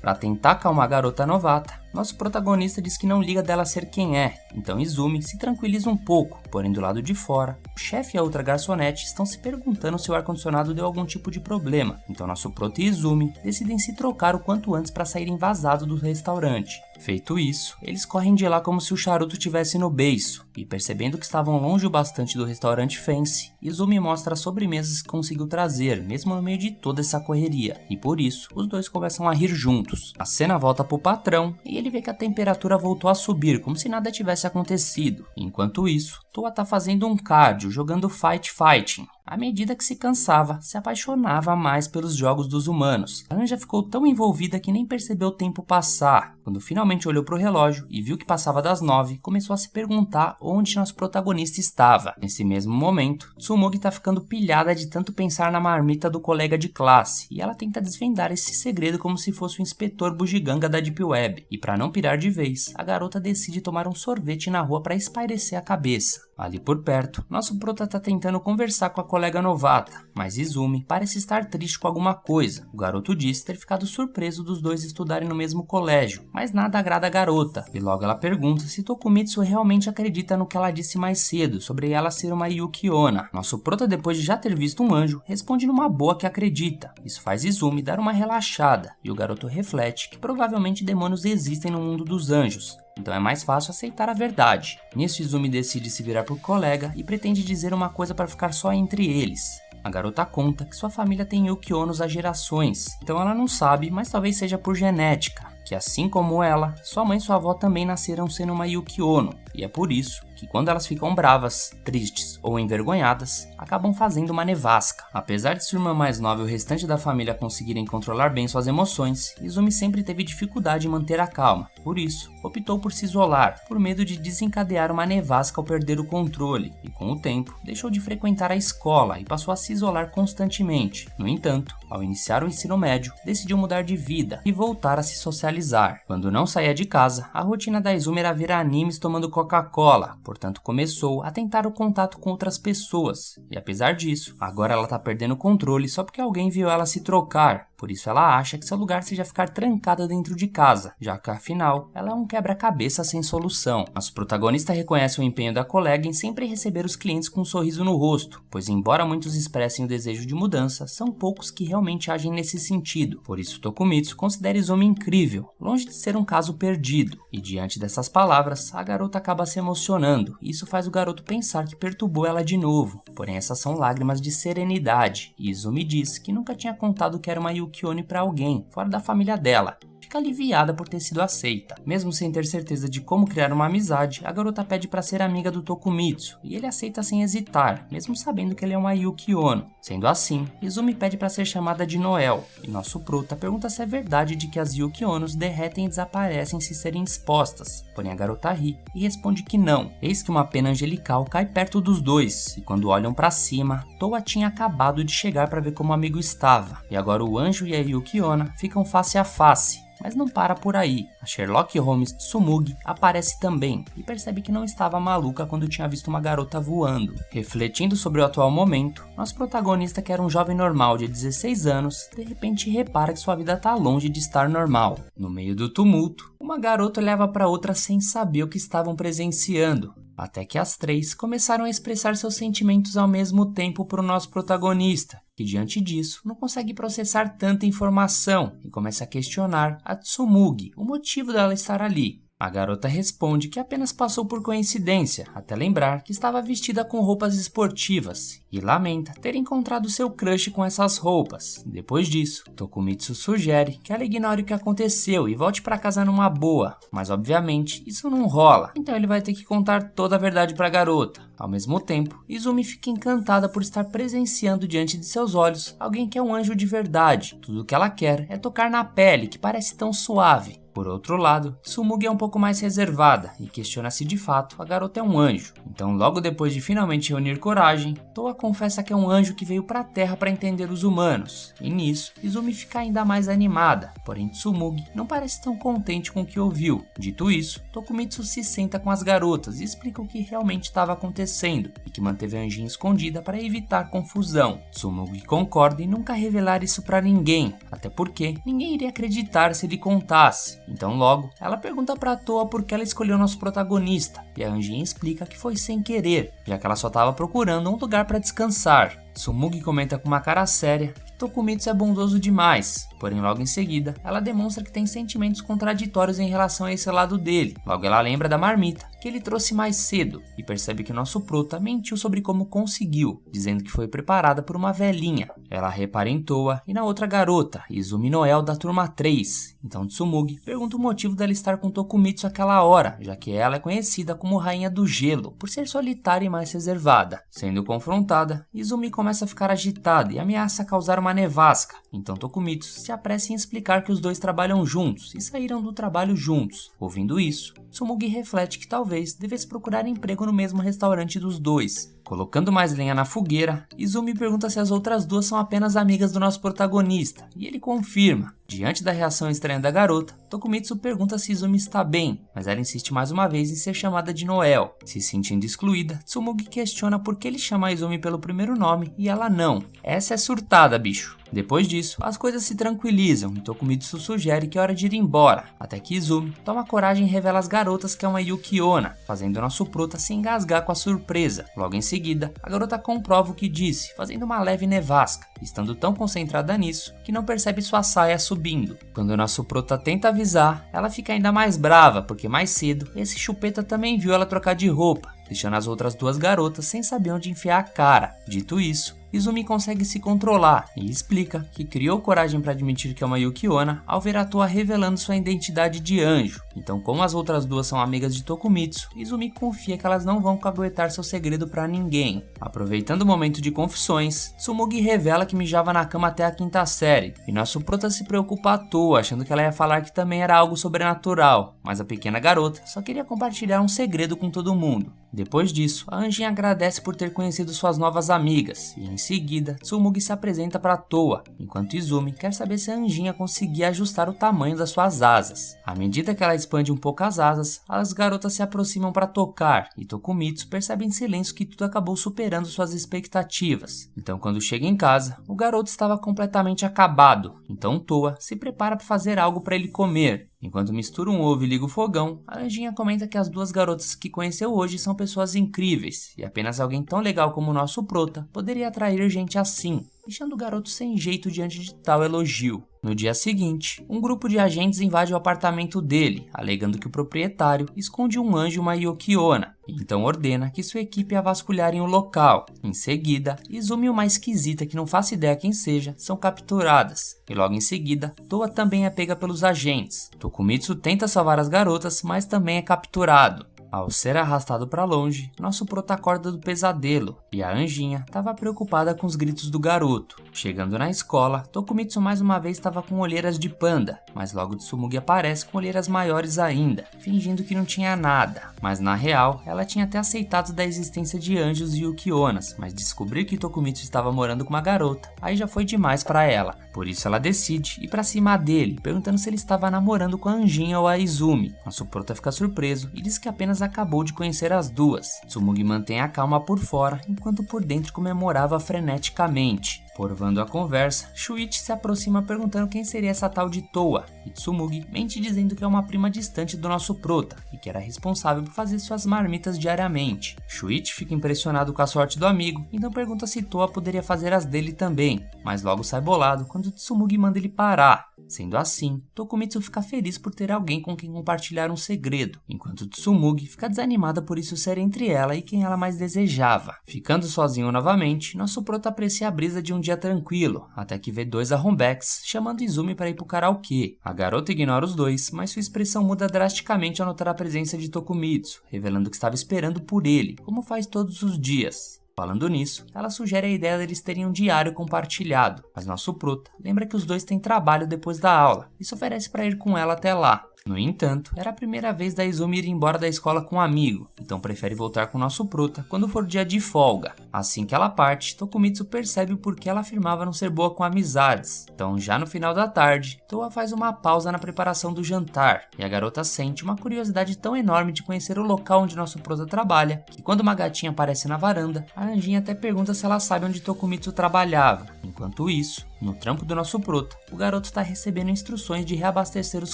Para tentar acalmar a garota novata, nosso protagonista diz que não liga dela ser quem é, então Izumi se tranquiliza um pouco, porém do lado de fora, o chefe e a outra garçonete estão se perguntando se o ar-condicionado deu algum tipo de problema, então nosso prota e Izumi decidem se trocar o quanto antes para saírem vazados do restaurante. Feito isso, eles correm de lá como se o charuto tivesse no beiço, e percebendo que estavam longe o bastante do restaurante Fancy, Izumi mostra as sobremesas que conseguiu trazer, mesmo no meio de toda essa correria, e por isso, os dois começam a rir juntos. A cena volta pro patrão, e ele vê que a temperatura voltou a subir, como se nada tivesse acontecido. Enquanto isso, Toa tá fazendo um cardio, jogando Fighting. À medida que se cansava, se apaixonava mais pelos jogos dos humanos. A Anja ficou tão envolvida que nem percebeu o tempo passar. Quando finalmente olhou pro relógio e viu que passava das 9, começou a se perguntar onde nosso protagonista estava. Nesse mesmo momento, Tsumogi tá ficando pilhada de tanto pensar na marmita do colega de classe, e ela tenta desvendar esse segredo como se fosse o inspetor bugiganga da Deep Web. E para não pirar de vez, a garota decide tomar um sorvete na rua para espairecer a cabeça. Ali por perto, nosso prota tá tentando conversar com a colega novata, mas Izumi parece estar triste com alguma coisa. O garoto diz ter ficado surpreso dos dois estudarem no mesmo colégio, mas nada agrada a garota, e logo ela pergunta se Tokumitsu realmente acredita no que ela disse mais cedo, sobre ela ser uma Yuki-onna. Nosso prota, depois de já ter visto um anjo, responde numa boa que acredita. Isso faz Izumi dar uma relaxada, e o garoto reflete que provavelmente demônios existem no mundo dos anjos. Então é mais fácil aceitar a verdade. Nisso, Izumi decide se virar pro colega e pretende dizer uma coisa para ficar só entre eles. A garota conta que sua família tem Yuki-onnos há gerações, então ela não sabe, mas talvez seja por genética, que assim como ela, sua mãe e sua avó também nasceram sendo uma Yuki-onno, e é por isso que quando elas ficam bravas, tristes ou envergonhadas, acabam fazendo uma nevasca. Apesar de sua irmã mais nova e o restante da família conseguirem controlar bem suas emoções, Izumi sempre teve dificuldade em manter a calma. Por isso, optou por se isolar, por medo de desencadear uma nevasca ao perder o controle, e com o tempo, deixou de frequentar a escola e passou a se isolar constantemente. No entanto, ao iniciar o ensino médio, decidiu mudar de vida e voltar a se socializar. Quando não saía de casa, a rotina da Izumi era ver animes tomando Coca-Cola, portanto começou a tentar o contato com outras pessoas. E apesar disso, agora ela tá perdendo o controle só porque alguém viu ela se trocar. Por isso ela acha que seu lugar seja ficar trancada dentro de casa, já que afinal, ela é um quebra-cabeça sem solução. Nosso protagonista reconhece o empenho da colega em sempre receber os clientes com um sorriso no rosto, pois embora muitos expressem o desejo de mudança, são poucos que realmente agem nesse sentido. Por isso Tokumitsu considera Izumi incrível, longe de ser um caso perdido. E diante dessas palavras, a garota acaba se emocionando, e isso faz o garoto pensar que perturbou ela de novo. Porém essas são lágrimas de serenidade, e Izumi diz que nunca tinha contado que era uma Yuki-onni para alguém, fora da família dela. Fica aliviada por ter sido aceita. Mesmo sem ter certeza de como criar uma amizade, a garota pede para ser amiga do Tokumitsu, e ele aceita sem hesitar, mesmo sabendo que ele é uma Yuki-onno. Sendo assim, Izumi pede para ser chamada de Noel, e nosso prota pergunta se é verdade de que as Yuki-onnos derretem e desaparecem se serem expostas. Porém a garota ri e responde que não. Eis que uma pena angelical cai perto dos dois, e quando olham para cima, Toa tinha acabado de chegar para ver como o amigo estava, e agora o anjo e a Yuki-onna ficam face a face. Mas não para por aí. A Sherlock Holmes Tsumugi aparece também e percebe que não estava maluca quando tinha visto uma garota voando. Refletindo sobre o atual momento, nosso protagonista, que era um jovem normal de 16 anos, de repente repara que sua vida está longe de estar normal. No meio do tumulto, uma garota olhava para outra sem saber o que estavam presenciando. Até que as três começaram a expressar seus sentimentos ao mesmo tempo para o nosso protagonista, que diante disso não consegue processar tanta informação e começa a questionar a Tsumugi, o motivo dela estar ali. A garota responde que apenas passou por coincidência, até lembrar que estava vestida com roupas esportivas, e lamenta ter encontrado seu crush com essas roupas. Depois disso, Tokumitsu sugere que ela ignore o que aconteceu e volte para casa numa boa, mas obviamente isso não rola, então ele vai ter que contar toda a verdade para a garota. Ao mesmo tempo, Izumi fica encantada por estar presenciando diante de seus olhos alguém que é um anjo de verdade. Tudo o que ela quer é tocar na pele, que parece tão suave. Por outro lado, Tsumugi é um pouco mais reservada e questiona se de fato a garota é um anjo. Então, logo depois de finalmente reunir coragem, Toa confessa que é um anjo que veio para a Terra para entender os humanos. E nisso, Izumi fica ainda mais animada, porém Tsumugi não parece tão contente com o que ouviu. Dito isso, Tokumitsu se senta com as garotas e explica o que realmente estava acontecendo e que manteve a anjinha escondida para evitar confusão. Tsumugi concorda em nunca revelar isso para ninguém, até porque ninguém iria acreditar se ele contasse. Então logo, ela pergunta pra Toa por que ela escolheu nosso protagonista, e a anjinha explica que foi sem querer, já que ela só estava procurando um lugar para descansar. Tsumugi comenta com uma cara séria que Tokumitsu é bondoso demais, porém logo em seguida, ela demonstra que tem sentimentos contraditórios em relação a esse lado dele. Logo ela lembra da marmita que ele trouxe mais cedo e percebe que nosso prota mentiu sobre como conseguiu, dizendo que foi preparada por uma velhinha. Ela repara em Toa e na outra garota, Izumi Noel da turma 3. Então Tsumugi pergunta o motivo dela estar com Tokumitsu àquela hora, já que ela é conhecida como Rainha do Gelo, por ser solitária e mais reservada. Sendo confrontada, Izumi começa a ficar agitada e ameaça causar uma nevasca. Então Tokumitsu se apressa em explicar que os dois trabalham juntos e saíram do trabalho juntos. Ouvindo isso, Tsumugi reflete que talvez devesse procurar emprego no mesmo restaurante dos dois. Colocando mais lenha na fogueira, Izumi pergunta se as outras duas são apenas amigas do nosso protagonista, e ele confirma. Diante da reação estranha da garota, Tokumitsu pergunta se Izumi está bem, mas ela insiste mais uma vez em ser chamada de Noel. Se sentindo excluída, Tsumugi questiona por que ele chama Izumi pelo primeiro nome e ela não. Essa é surtada, bicho. Depois disso, as coisas se tranquilizam e Tokumitsu sugere que é hora de ir embora, até que Izumi toma coragem e revela às garotas que é uma Yuki-onna, fazendo nosso prota se engasgar com a surpresa. Logo em seguida, a garota comprova o que disse, fazendo uma leve nevasca, estando tão concentrada nisso que não percebe sua saia subindo. Quando nosso prota tenta avisar, ela fica ainda mais brava, porque mais cedo esse chupeta também viu ela trocar de roupa, deixando as outras duas garotas sem saber onde enfiar a cara. Dito isso, Izumi consegue se controlar e explica que criou coragem para admitir que é uma Yuki-onna ao ver a Toa revelando sua identidade de anjo. Então, como as outras duas são amigas de Tokumitsu, Izumi confia que elas não vão caguetar seu segredo para ninguém. Aproveitando o momento de confissões, Tsumugi revela que mijava na cama até a 5ª série, e nosso prota se preocupa à toa, achando que ela ia falar que também era algo sobrenatural, mas a pequena garota só queria compartilhar um segredo com todo mundo. Depois disso, a anjinha agradece por ter conhecido suas novas amigas, e em seguida, Tsumugi se apresenta para Toa, enquanto Izumi quer saber se a anjinha conseguia ajustar o tamanho das suas asas. À medida que ela expande um pouco as asas, as garotas se aproximam para tocar, e Tokumitsu percebe em silêncio que tudo acabou superando suas expectativas. Então, quando chega em casa, o garoto estava completamente acabado, então Toa se prepara para fazer algo para ele comer. Enquanto mistura um ovo e liga o fogão, a anjinha comenta que as duas garotas que conheceu hoje são pessoas incríveis, e apenas alguém tão legal como o nosso prota poderia atrair gente assim, deixando o garoto sem jeito diante de tal elogio. No dia seguinte, um grupo de agentes invade o apartamento dele, alegando que o proprietário esconde um anjo e uma Yuki-onna, e então ordena que sua equipe a vasculharem o local. Em seguida, Izumi e uma esquisita que não faço ideia quem seja, são capturadas, e logo em seguida, Toa também é pega pelos agentes. Tokumitsu tenta salvar as garotas, mas também é capturado. Ao ser arrastado para longe, nosso prota acorda do pesadelo, e a anjinha estava preocupada com os gritos do garoto. Chegando na escola, Tokumitsu mais uma vez estava com olheiras de panda, mas logo Tsumugi aparece com olheiras maiores ainda, fingindo que não tinha nada. Mas na real, ela tinha até aceitado da existência de anjos e Yuki-onnas, mas descobrir que Tokumitsu estava morando com uma garota, aí já foi demais para ela. Por isso ela decide ir para cima dele, perguntando se ele estava namorando com a anjinha ou a Izumi. Nosso prota fica surpreso e diz que apenas acabou de conhecer as duas. Tsumugi mantém a calma por fora, enquanto por dentro comemorava freneticamente. Porvando a conversa, Shuichi se aproxima perguntando quem seria essa tal de Toa, e Tsumugi mente dizendo que é uma prima distante do nosso prota, e que era responsável por fazer suas marmitas diariamente. Shuichi fica impressionado com a sorte do amigo, então pergunta se Toa poderia fazer as dele também, mas logo sai bolado quando Tsumugi manda ele parar. Sendo assim, Tokumitsu fica feliz por ter alguém com quem compartilhar um segredo, enquanto Tsumugi fica desanimada por isso ser entre ela e quem ela mais desejava. Ficando sozinho novamente, nosso prota aprecia a brisa de um dia tranquilo, até que vê dois arrombeques chamando Izumi para ir pro karaokê. A garota ignora os dois, mas sua expressão muda drasticamente ao notar a presença de Tokumitsu, revelando que estava esperando por ele, como faz todos os dias. Falando nisso, ela sugere a ideia deles terem um diário compartilhado, mas nosso prota lembra que os dois têm trabalho depois da aula e se oferece para ir com ela até lá. No entanto, era a primeira vez da Izumi ir embora da escola com um amigo, então prefere voltar com nosso prota quando for dia de folga. Assim que ela parte, Tokumitsu percebe o porquê ela afirmava não ser boa com amizades. Então, já no final da tarde, Toa faz uma pausa na preparação do jantar, e a garota sente uma curiosidade tão enorme de conhecer o local onde nosso prota trabalha, que quando uma gatinha aparece na varanda, a anjinha até pergunta se ela sabe onde Tokumitsu trabalhava. Enquanto isso, no trampo do nosso prota, o garoto está recebendo instruções de reabastecer os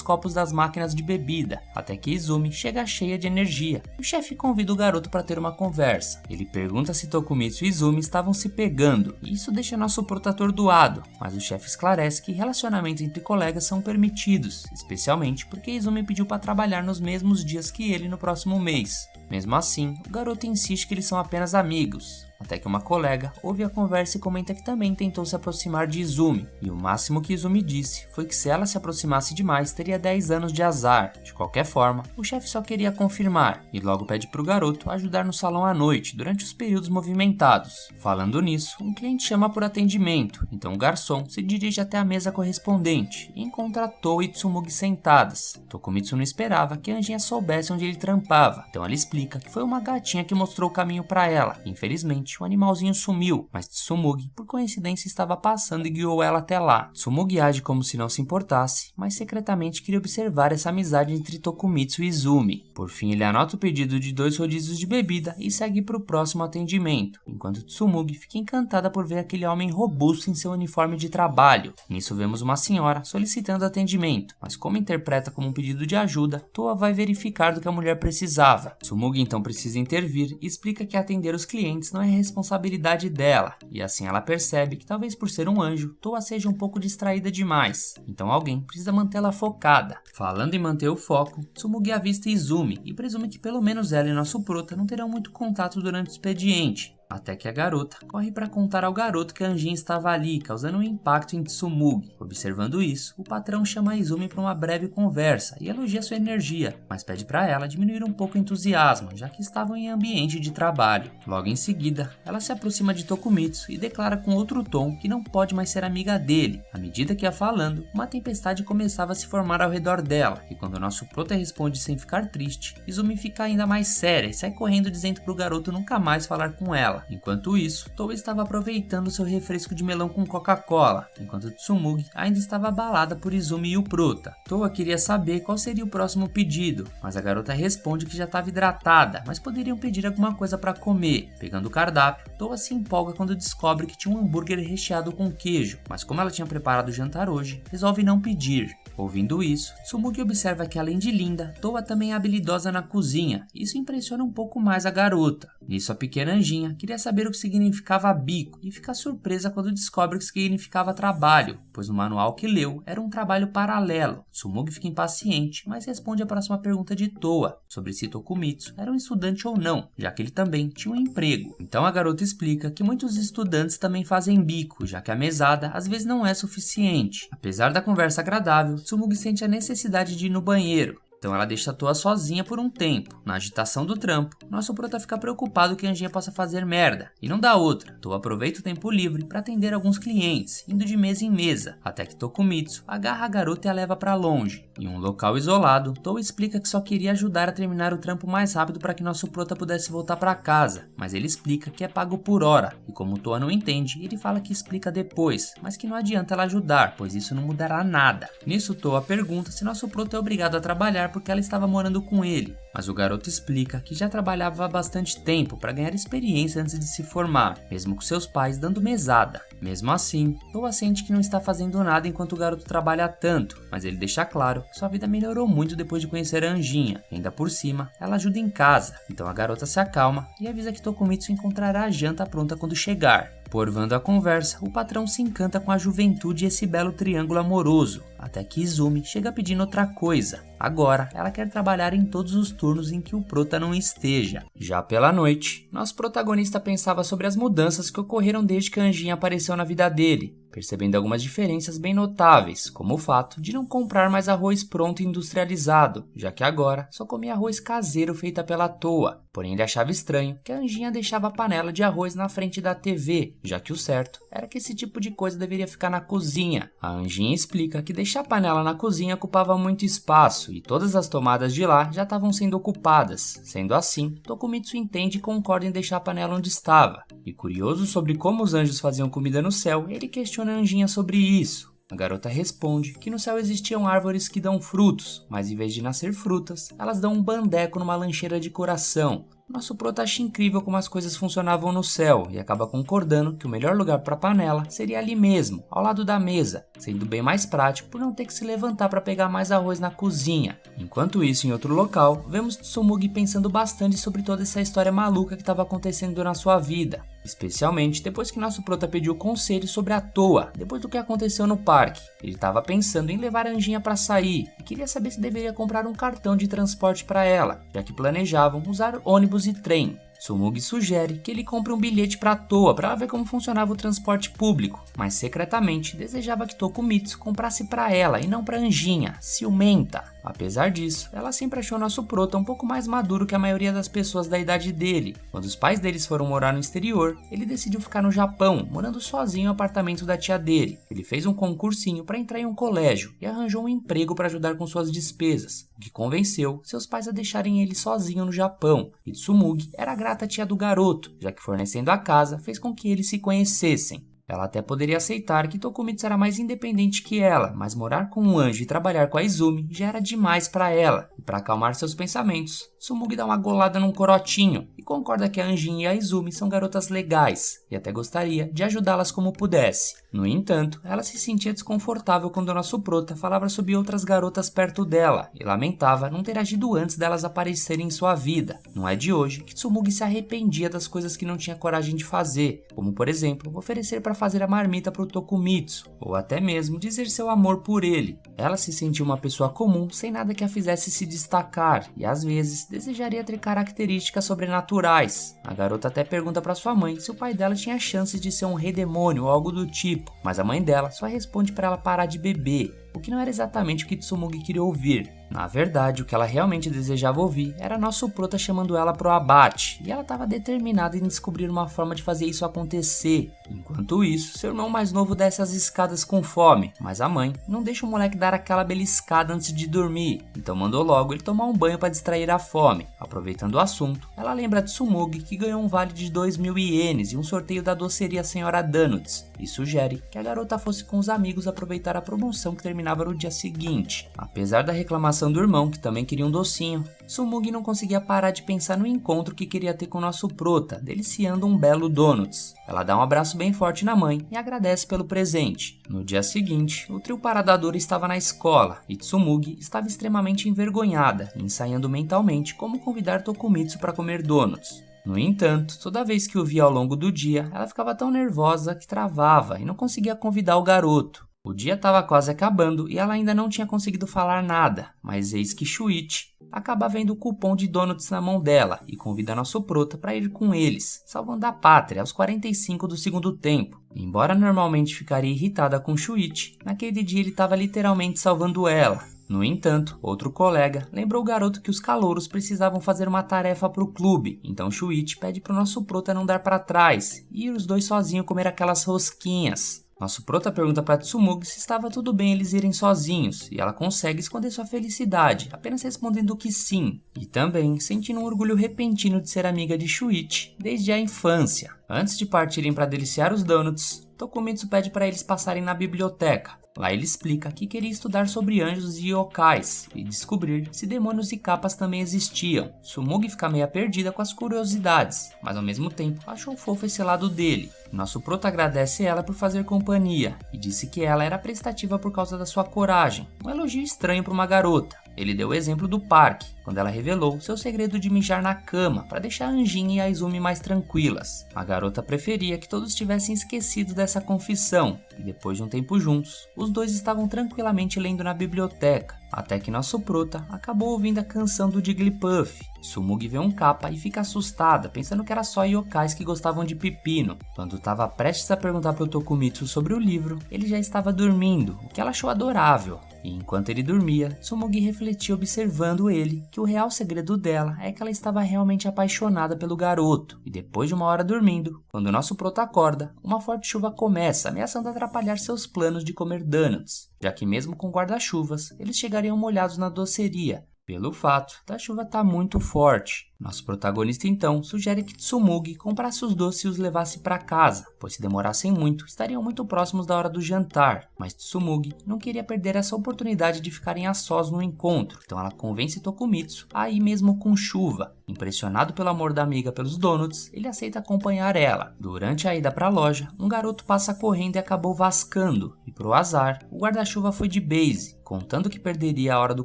copos das máquinas de bebida, até que Izumi chega cheia de energia. O chefe convida o garoto para ter uma conversa. Ele pergunta se Tokumitsu e Izumi estavam se pegando, e isso deixa nosso prota atordoado, mas o chefe esclarece que relacionamentos entre colegas são permitidos, especialmente porque Izumi pediu para trabalhar nos mesmos dias que ele no próximo mês. Mesmo assim, o garoto insiste que eles são apenas amigos, até que uma colega ouve a conversa e comenta que também tentou se aproximar de Izumi, e o máximo que Izumi disse foi que se ela se aproximasse demais teria 10 anos de azar. De qualquer forma, o chefe só queria confirmar, e logo pede para o garoto ajudar no salão à noite, durante os períodos movimentados. Falando nisso, um cliente chama por atendimento, então o garçom se dirige até a mesa correspondente, e encontra Toa e Tsumugi sentadas. Tokumitsu não esperava que a anjinha soubesse onde ele trampava, então ela explica explica que foi uma gatinha que mostrou o caminho para ela. Infelizmente, o animalzinho sumiu, mas Tsumugi, por coincidência, estava passando e guiou ela até lá. Tsumugi age como se não se importasse, mas secretamente queria observar essa amizade entre Tokumitsu e Izumi. Por fim, ele anota o pedido de 2 rodízios de bebida e segue para o próximo atendimento, enquanto Tsumugi fica encantada por ver aquele homem robusto em seu uniforme de trabalho. Nisso vemos uma senhora solicitando atendimento, mas como interpreta como um pedido de ajuda, Toa vai verificar do que a mulher precisava. Tsumugi então precisa intervir e explica que atender os clientes não é responsabilidade dela, e assim ela percebe que talvez por ser um anjo, Toa seja um pouco distraída demais, então alguém precisa mantê-la focada. Falando em manter o foco, Tsumugi avista Izumi e presume que pelo menos ela e nosso prota não terão muito contato durante o expediente. Até que a garota corre para contar ao garoto que a anjinha estava ali, causando um impacto em Tsumugi. Observando isso, o patrão chama a Izumi para uma breve conversa e elogia sua energia, mas pede para ela diminuir um pouco o entusiasmo, já que estavam em ambiente de trabalho. Logo em seguida, ela se aproxima de Tokumitsu e declara com outro tom que não pode mais ser amiga dele. À medida que ia falando, uma tempestade começava a se formar ao redor dela, e quando nosso prota responde sem ficar triste, Izumi fica ainda mais séria e sai correndo dizendo pro garoto nunca mais falar com ela. Enquanto isso, Toa estava aproveitando seu refresco de melão com Coca-Cola, enquanto Tsumugi ainda estava abalada por Izumi e o prota. Toa queria saber qual seria o próximo pedido, mas a garota responde que já estava hidratada, mas poderiam pedir alguma coisa para comer. Pegando o cardápio, Toa se empolga quando descobre que tinha um hambúrguer recheado com queijo, mas como ela tinha preparado o jantar hoje, resolve não pedir. Ouvindo isso, Tsumugi observa que além de linda, Toa também é habilidosa na cozinha. Isso impressiona um pouco mais a garota. Nisso a pequena anjinha queria saber o que significava bico e fica surpresa quando descobre o que significava trabalho, pois no manual que leu era um trabalho paralelo. Tsumugi fica impaciente, mas responde a próxima pergunta de Toa, sobre se Tokumitsu era um estudante ou não, já que ele também tinha um emprego. Então a garota explica que muitos estudantes também fazem bico, já que a mesada às vezes não é suficiente. Apesar da conversa agradável, Tsumugi sente a necessidade de ir no banheiro. Então ela deixa a Toa sozinha por um tempo. Na agitação do trampo, nosso prota fica preocupado que a anjinha possa fazer merda, e não dá outra. Toa aproveita o tempo livre para atender alguns clientes, indo de mesa em mesa, até que Tokumitsu agarra a garota e a leva para longe. Em um local isolado, Toa explica que só queria ajudar a terminar o trampo mais rápido para que nosso prota pudesse voltar para casa, mas ele explica que é pago por hora, e como Toa não entende, ele fala que explica depois, mas que não adianta ela ajudar, pois isso não mudará nada. Nisso Toa pergunta se nosso prota é obrigado a trabalhar porque ela estava morando com ele, mas o garoto explica que já trabalhava há bastante tempo para ganhar experiência antes de se formar, mesmo com seus pais dando mesada. Mesmo assim, Toa sente que não está fazendo nada enquanto o garoto trabalha tanto, mas ele deixa claro que sua vida melhorou muito depois de conhecer a anjinha. Ainda por cima, ela ajuda em casa, então a garota se acalma e avisa que Tokumitsu encontrará a janta pronta quando chegar. Porvando a conversa, o patrão se encanta com a juventude e esse belo triângulo amoroso, até que Izumi chega pedindo outra coisa. Agora, ela quer trabalhar em todos os turnos em que o prota não esteja. Já pela noite, nosso protagonista pensava sobre as mudanças que ocorreram desde que a anjinha apareceu na vida dele, percebendo algumas diferenças bem notáveis, como o fato de não comprar mais arroz pronto e industrializado, já que agora só comia arroz caseiro feita pela Toa. Porém, ele achava estranho que a anjinha deixava a panela de arroz na frente da TV, já que o certo era que esse tipo de coisa deveria ficar na cozinha. A anjinha explica que deixar a panela na cozinha ocupava muito espaço e todas as tomadas de lá já estavam sendo ocupadas. Sendo assim, Tokumitsu entende e concorda em deixar a panela onde estava. E curioso sobre como os anjos faziam comida no céu, ele questiona a anjinha sobre isso. A garota responde que no céu existiam árvores que dão frutos, mas em vez de nascer frutas, elas dão um bandeco numa lancheira de coração. Nosso prota acha incrível como as coisas funcionavam no céu e acaba concordando que o melhor lugar para a panela seria ali mesmo, ao lado da mesa, sendo bem mais prático por não ter que se levantar para pegar mais arroz na cozinha. Enquanto isso, em outro local, vemos Tsumugi pensando bastante sobre toda essa história maluca que estava acontecendo na sua vida, especialmente depois que nosso prota pediu conselho sobre a Toa, depois do que aconteceu no parque. Ele estava pensando em levar a anjinha para sair e queria saber se deveria comprar um cartão de transporte para ela, já que planejavam usar ônibus e trem. Tsumugi sugere que ele compre um bilhete para Toa para ver como funcionava o transporte público, mas secretamente desejava que Tokumitsu comprasse para ela e não para Anjinha, ciumenta. Apesar disso, ela sempre achou nosso prota um pouco mais maduro que a maioria das pessoas da idade dele. Quando os pais deles foram morar no exterior, ele decidiu ficar no Japão, morando sozinho no apartamento da tia dele. Ele fez um concursinho para entrar em um colégio e arranjou um emprego para ajudar com suas despesas, o que convenceu seus pais a deixarem ele sozinho no Japão. E Tsumugi era grata à tia do garoto, já que fornecendo a casa fez com que eles se conhecessem. Ela até poderia aceitar que Tokumitsu era mais independente que ela, mas morar com um anjo e trabalhar com a Izumi já era demais para ela. E para acalmar seus pensamentos, Tsumugi dá uma golada num corotinho e concorda que a Anjin e a Izumi são garotas legais e até gostaria de ajudá-las como pudesse. No entanto, ela se sentia desconfortável quando nosso prota falava sobre outras garotas perto dela e lamentava não ter agido antes delas aparecerem em sua vida. Não é de hoje que Tsumugi se arrependia das coisas que não tinha coragem de fazer, como por exemplo, oferecer para fazer a marmita para o Tokumitsu, ou até mesmo dizer seu amor por ele. Ela se sentia uma pessoa comum sem nada que a fizesse se destacar e às vezes desejaria ter características sobrenaturais. A garota até pergunta para sua mãe se o pai dela tinha chances de ser um rei demônio ou algo do tipo, mas a mãe dela só responde para ela parar de beber, o que não era exatamente o que Tsumugi queria ouvir. Na verdade, o que ela realmente desejava ouvir era nosso prota chamando ela pro abate, e ela estava determinada em descobrir uma forma de fazer isso acontecer. Enquanto isso, seu irmão mais novo desce as escadas com fome, mas a mãe não deixa o moleque dar aquela beliscada antes de dormir, então mandou logo ele tomar um banho para distrair a fome. Aproveitando o assunto, ela lembra de Tsumugi que ganhou um vale de 2.000 ienes e um sorteio da doceria Senhora Donuts, e sugere que a garota fosse com os amigos aproveitar a promoção que terminava no dia seguinte. Apesar da reclamação do irmão, que também queria um docinho, Tsumugi não conseguia parar de pensar no encontro que queria ter com nosso prota, deliciando um belo donuts. Ela dá um abraço bem forte na mãe e agradece pelo presente. No dia seguinte, o trio paradador estava na escola e Tsumugi estava extremamente envergonhada, ensaiando mentalmente como convidar Tokumitsu para comer donuts. No entanto, toda vez que o via ao longo do dia, ela ficava tão nervosa que travava e não conseguia convidar o garoto. O dia estava quase acabando e ela ainda não tinha conseguido falar nada, mas eis que Shuichi acaba vendo o cupom de donuts na mão dela e convida nosso prota para ir com eles, salvando a pátria aos 45 do segundo tempo. Embora normalmente ficaria irritada com Shuichi, naquele dia ele estava literalmente salvando ela. No entanto, outro colega lembrou o garoto que os calouros precisavam fazer uma tarefa para o clube, então Shuichi pede para o nosso prota não dar para trás e ir os dois sozinhos comer aquelas rosquinhas. Nosso prota pergunta para Tsumugi se estava tudo bem eles irem sozinhos, e ela consegue esconder sua felicidade, apenas respondendo que sim, e também sentindo um orgulho repentino de ser amiga de Shuichi desde a infância. Antes de partirem para deliciar os donuts, Tokumitsu pede para eles passarem na biblioteca. Lá ele explica que queria estudar sobre anjos e yokais e descobrir se demônios e capas também existiam. Tsumugi fica meio perdida com as curiosidades, mas ao mesmo tempo achou fofo esse lado dele. Nosso prota agradece ela por fazer companhia e disse que ela era prestativa por causa da sua coragem, um elogio estranho para uma garota. Ele deu o exemplo do parque, quando ela revelou seu segredo de mijar na cama para deixar a Anjin e a Izumi mais tranquilas. A garota preferia que todos tivessem esquecido dessa confissão, e depois de um tempo juntos, os dois estavam tranquilamente lendo na biblioteca, até que nosso prota acabou ouvindo a canção do Jigglypuff. Tsumugi vê um kappa e fica assustada, pensando que era só yokais que gostavam de pepino. Quando estava prestes a perguntar para o Tokumitsu sobre o livro, ele já estava dormindo, o que ela achou adorável. E enquanto ele dormia, Tsumugi refletia observando ele que o real segredo dela é que ela estava realmente apaixonada pelo garoto. E depois de uma hora dormindo, quando o nosso prota acorda, uma forte chuva começa, ameaçando atrapalhar seus planos de comer donuts, já que mesmo com guarda-chuvas, eles chegariam molhados na doceria, pelo fato da chuva estar muito forte. Nosso protagonista então sugere que Tsumugi comprasse os doces e os levasse para casa, pois se demorassem muito, estariam muito próximos da hora do jantar. Mas Tsumugi não queria perder essa oportunidade de ficarem a sós no encontro, então ela convence Tokumitsu a ir mesmo com chuva. Impressionado pelo amor da amiga pelos donuts, ele aceita acompanhar ela. Durante a ida para a loja, um garoto passa correndo e acabou vascando, e pro azar, o guarda-chuva foi de base. Contando que perderia a hora do